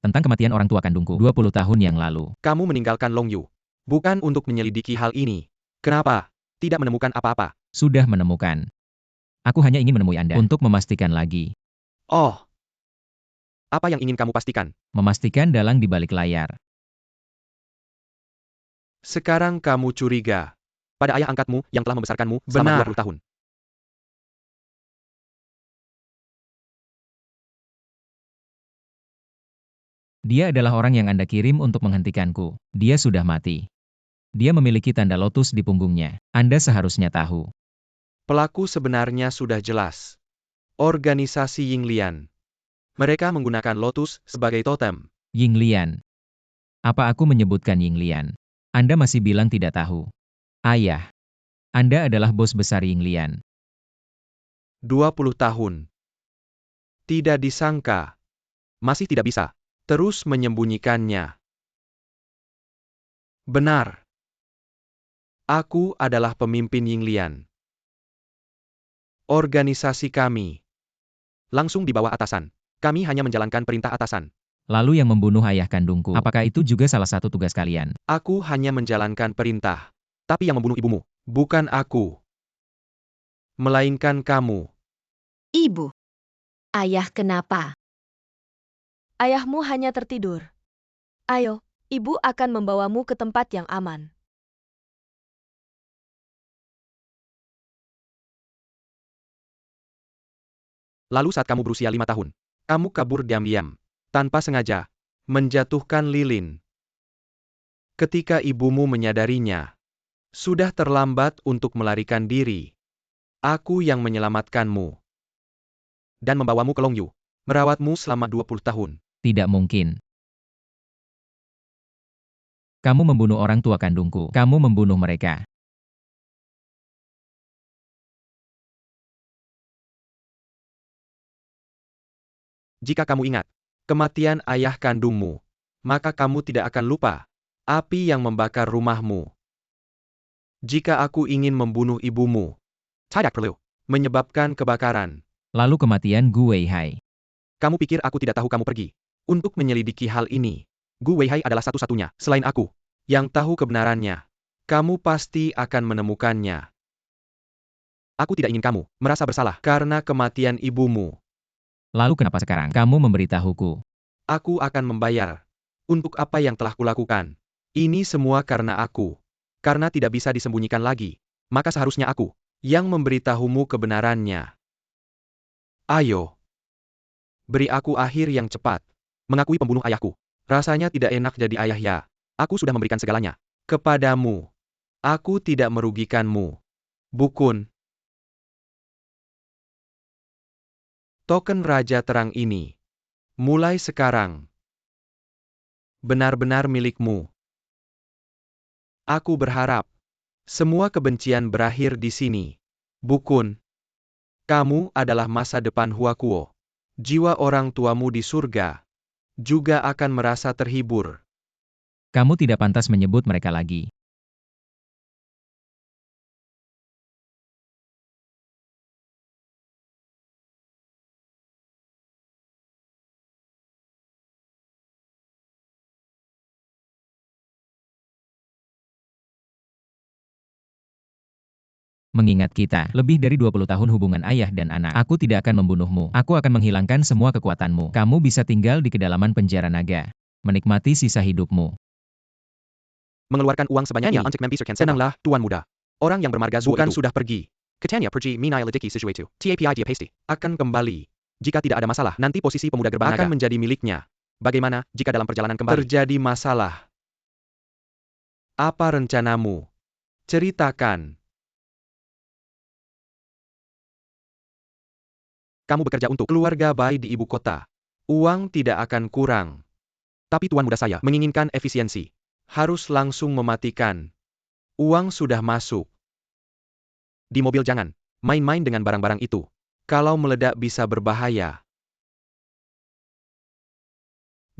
tentang kematian orang tua kandungku 20 tahun yang lalu. Kamu meninggalkan Longyu bukan untuk menyelidiki hal ini. Kenapa? Tidak menemukan apa-apa. Sudah menemukan. Aku hanya ingin menemui Anda untuk memastikan lagi. Oh. Apa yang ingin kamu pastikan? Memastikan dalang di balik layar. Sekarang kamu curiga pada ayah angkatmu yang telah membesarkanmu selama 20 tahun. Dia adalah orang yang Anda kirim untuk menghentikanku. Dia sudah mati. Dia memiliki tanda lotus di punggungnya. Anda seharusnya tahu. Pelaku sebenarnya sudah jelas. Organisasi Yinglian. Mereka menggunakan lotus sebagai totem. Yinglian. Apa aku menyebutkan Yinglian? Anda masih bilang tidak tahu. Ayah. Anda adalah bos besar Yinglian. 20 tahun. Tidak disangka. Masih tidak bisa. Terus menyembunyikannya. Benar. Aku adalah pemimpin Yinglian. Organisasi kami langsung di bawah atasan. Kami hanya menjalankan perintah atasan. Lalu yang membunuh ayah kandungku, apakah itu juga salah satu tugas kalian? Aku hanya menjalankan perintah. Tapi yang membunuh ibumu, bukan aku. Melainkan kamu. Ibu. Ayah kenapa? Ayahmu hanya tertidur. Ayo, ibu akan membawamu ke tempat yang aman. Lalu saat kamu berusia 5 tahun, kamu kabur diam-diam, tanpa sengaja, menjatuhkan lilin. Ketika ibumu menyadarinya, sudah terlambat untuk melarikan diri. Aku yang menyelamatkanmu. Dan membawamu ke Longyu, merawatmu selama 20 tahun. Tidak mungkin. Kamu membunuh orang tua kandungku. Kamu membunuh mereka. Jika kamu ingat kematian ayah kandungmu, maka kamu tidak akan lupa api yang membakar rumahmu. Jika aku ingin membunuh ibumu, tidak perlu menyebabkan kebakaran. Lalu kematian Gu Weihai. Kamu pikir aku tidak tahu kamu pergi untuk menyelidiki hal ini? Gu Weihai adalah satu-satunya selain aku yang tahu kebenarannya. Kamu pasti akan menemukannya. Aku tidak ingin kamu merasa bersalah karena kematian ibumu. Lalu kenapa sekarang kamu memberitahuku? Aku akan membayar untuk apa yang telah kulakukan. Ini semua karena aku. Karena tidak bisa disembunyikan lagi, maka seharusnya aku yang memberitahumu kebenarannya. Ayo. Beri aku akhir yang cepat. Mengakui pembunuh ayahku. Rasanya tidak enak jadi ayah ya. Aku sudah memberikan segalanya kepadamu. Aku tidak merugikanmu. Bukun. Token Raja Terang ini, mulai sekarang, benar-benar milikmu. Aku berharap, semua kebencian berakhir di sini. Bukun, kamu adalah masa depan Huakuo. Jiwa orang tuamu di surga juga akan merasa terhibur. Kamu tidak pantas menyebut mereka lagi. Mengingat kita, lebih dari 20 tahun hubungan ayah dan anak, aku tidak akan membunuhmu. Aku akan menghilangkan semua kekuatanmu. Kamu bisa tinggal di kedalaman penjara naga. Menikmati sisa hidupmu. Mengeluarkan uang sebanyak ini untuk mempisahkan Tenanglah, Tuan Muda. Orang yang bermarga Zuo bukan sudah pergi. Katanya pergi minai lediki sesuatu. TAPI dia pasti. Akan kembali. Jika tidak ada masalah, nanti posisi pemuda gerbang naga akan menjadi miliknya. Bagaimana, jika dalam perjalanan kembali terjadi masalah? Apa rencanamu? Ceritakan. Kamu bekerja untuk keluarga baik di ibu kota. Uang tidak akan kurang. Tapi tuan muda saya menginginkan efisiensi. Harus langsung mematikan. Uang sudah masuk. Di mobil jangan main-main dengan barang-barang itu. Kalau meledak bisa berbahaya.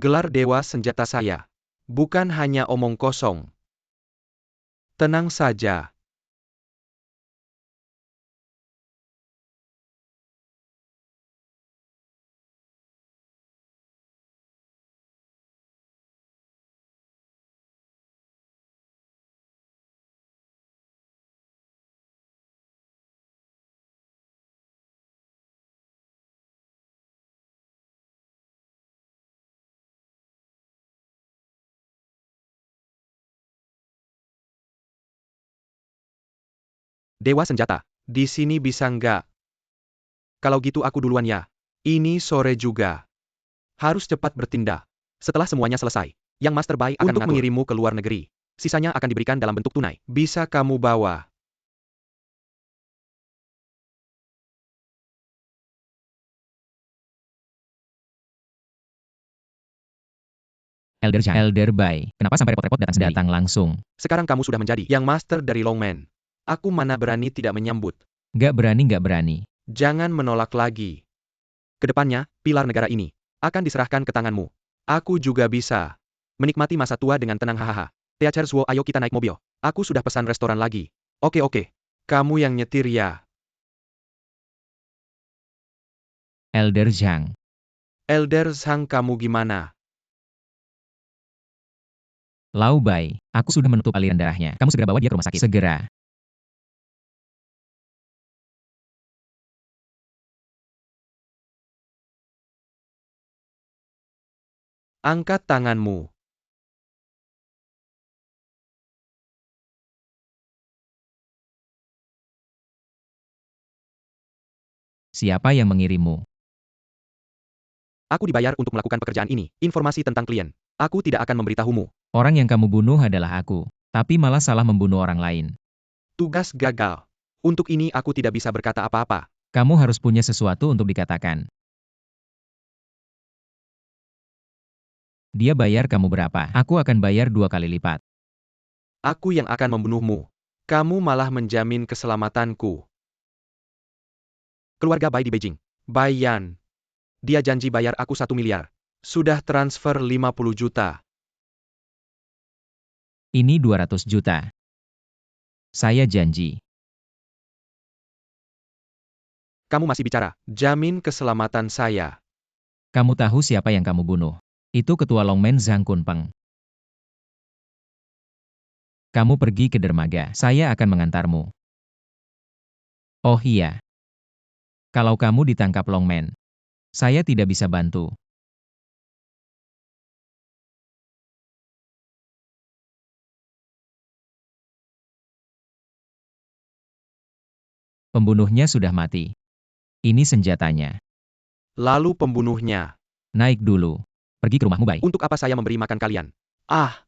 Gelar dewa senjata saya. Bukan hanya omong kosong. Tenang saja. Dewa senjata. Di sini bisa nggak? Kalau gitu aku duluan ya. Ini sore juga. Harus cepat bertindak. Setelah semuanya selesai, yang Master Bai akan untuk mengirimmu ke luar negeri. Sisanya akan diberikan dalam bentuk tunai. Bisa kamu bawa. Elder Bai, kenapa sampai repot-repot datang sendiri? Datang langsung. Sekarang kamu sudah menjadi yang Master dari Longman. Aku mana berani tidak menyambut. Nggak berani. Jangan menolak lagi. Kedepannya, pilar negara ini akan diserahkan ke tanganmu. Aku juga bisa menikmati masa tua dengan tenang hahaha. Teacher Zuo, ayo kita naik mobil. Aku sudah pesan restoran lagi. Oke. Kamu yang nyetir ya. Elder Zhang. Elder Zhang, kamu gimana? Lau Bai, aku sudah menutup aliran darahnya. Kamu segera bawa dia ke rumah sakit. Segera. Angkat tanganmu. Siapa yang mengirimmu? Aku dibayar untuk melakukan pekerjaan ini. Informasi tentang klien. Aku tidak akan memberitahumu. Orang yang kamu bunuh adalah aku, tapi malah salah membunuh orang lain. Tugas gagal. Untuk ini aku tidak bisa berkata apa-apa. Kamu harus punya sesuatu untuk dikatakan. Dia bayar kamu berapa? Aku akan bayar 2 kali lipat. Aku yang akan membunuhmu. Kamu malah menjamin keselamatanku. Keluarga Bai di Beijing. Bai Yan. Dia janji bayar aku 1 miliar. Sudah transfer 50 juta. Ini 200 juta. Saya janji. Kamu masih bicara. Jamin keselamatan saya. Kamu tahu siapa yang kamu bunuh? Itu ketua Longmen Zhang Kunpeng. Kamu pergi ke dermaga, saya akan mengantarmu. Oh iya. Kalau kamu ditangkap Longmen, saya tidak bisa bantu. Pembunuhnya sudah mati. Ini senjatanya. Lalu pembunuhnya. Naik dulu. Pergi ke rumahmu, Bai. Untuk apa saya memberi makan kalian? Ah.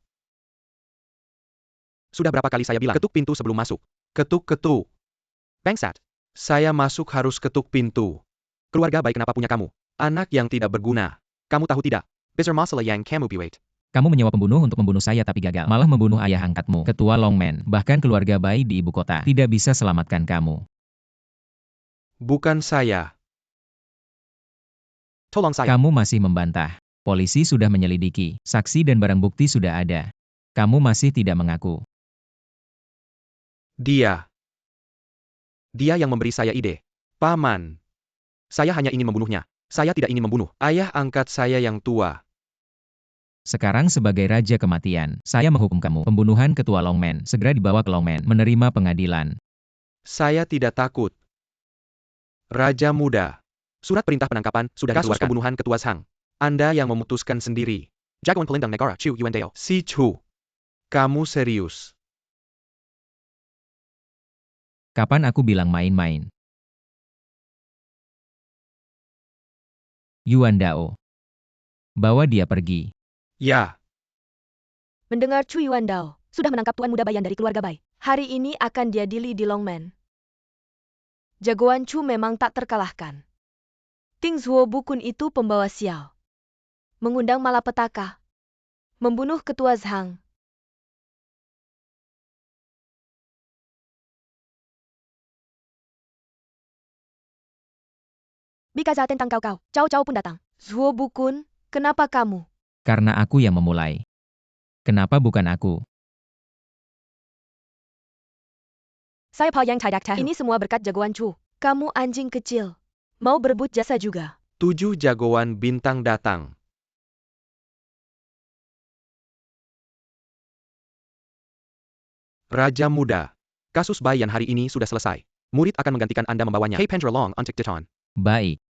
Sudah berapa kali saya bilang ketuk pintu sebelum masuk? Ketuk. Bangsat. Saya masuk harus ketuk pintu. Keluarga Bai kenapa punya kamu? Anak yang tidak berguna. Kamu tahu tidak? Besar masalah yang kamu buat. Kamu menyewa pembunuh untuk membunuh saya tapi gagal. Malah membunuh ayah angkatmu, ketua Longmen. Bahkan keluarga Bai di ibu kota tidak bisa selamatkan kamu. Bukan saya. Tolong saya. Kamu masih membantah. Polisi sudah menyelidiki, saksi dan barang bukti sudah ada. Kamu masih tidak mengaku. Dia yang memberi saya ide. Paman. Saya hanya ingin membunuhnya. Saya tidak ingin membunuh ayah angkat saya yang tua. Sekarang sebagai Raja Kematian, saya menghukum kamu. Pembunuhan ketua Longmen, segera dibawa ke Longmen, menerima pengadilan. Saya tidak takut. Raja Muda. Surat perintah penangkapan sudah dikeluarkan. Kasus pembunuhan ketua Zhang. Anda yang memutuskan sendiri. Jagoan pelindung negara Chu Yuandeo. Si Chu. Kamu serius? Kapan aku bilang main-main? Yuan Dao. Bawa dia pergi. Ya, Mendengar Chu Yuandao sudah menangkap Tuan Muda Bayan dari keluarga Bai. Hari ini akan diadili di Longmen. Jagoan Chu memang tak terkalahkan. Ting Zuo Bukun itu pembawa sial. Mengundang malapetaka. Membunuh ketua Zhang. Bicara tentang kau, Cao Cao pun datang. Zuo Bukun, kenapa kamu? Karena aku yang memulai. Kenapa bukan aku? Saya Pao Yang tidak tahu. Ini semua berkat jagoan Chu. Kamu anjing kecil. Mau berebut jasa juga. 7 jagoan bintang datang. Raja Muda. Kasus Bayan hari ini sudah selesai. Murid akan menggantikan Anda membawanya. Hei Pendra Long untuk Diton. Baik.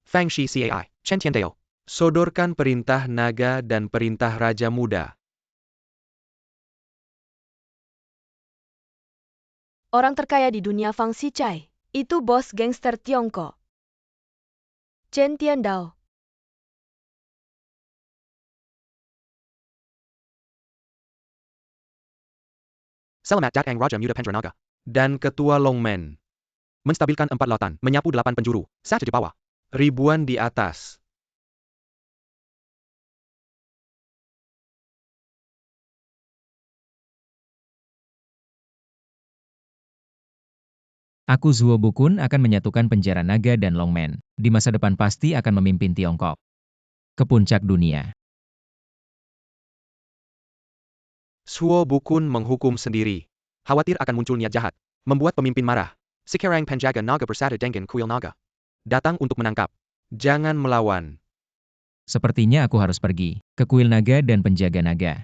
Fang Shi Cai, Chen Tiandeo. Sodorkan perintah naga dan perintah Raja Muda. Orang terkaya di dunia Fang Xicai. Itu bos gangster Tiongkok. Chen Tiandao. Selamat datang Raja Muda Pendra Naga. Dan Ketua Longmen. Menstabilkan 4 lautan, menyapu 8 penjuru, 1 di bawah. Ribuan di atas. Aku Zuo Bukun akan menyatukan penjara naga dan Longmen. Di masa depan pasti akan memimpin Tiongkok ke puncak dunia. Suo Bukun menghukum sendiri. Khawatir akan muncul niat jahat. Membuat pemimpin marah. Sekarang penjaga naga bersatu dengan kuil naga. Datang untuk menangkap. Jangan melawan. Sepertinya aku harus pergi ke kuil naga dan penjaga naga.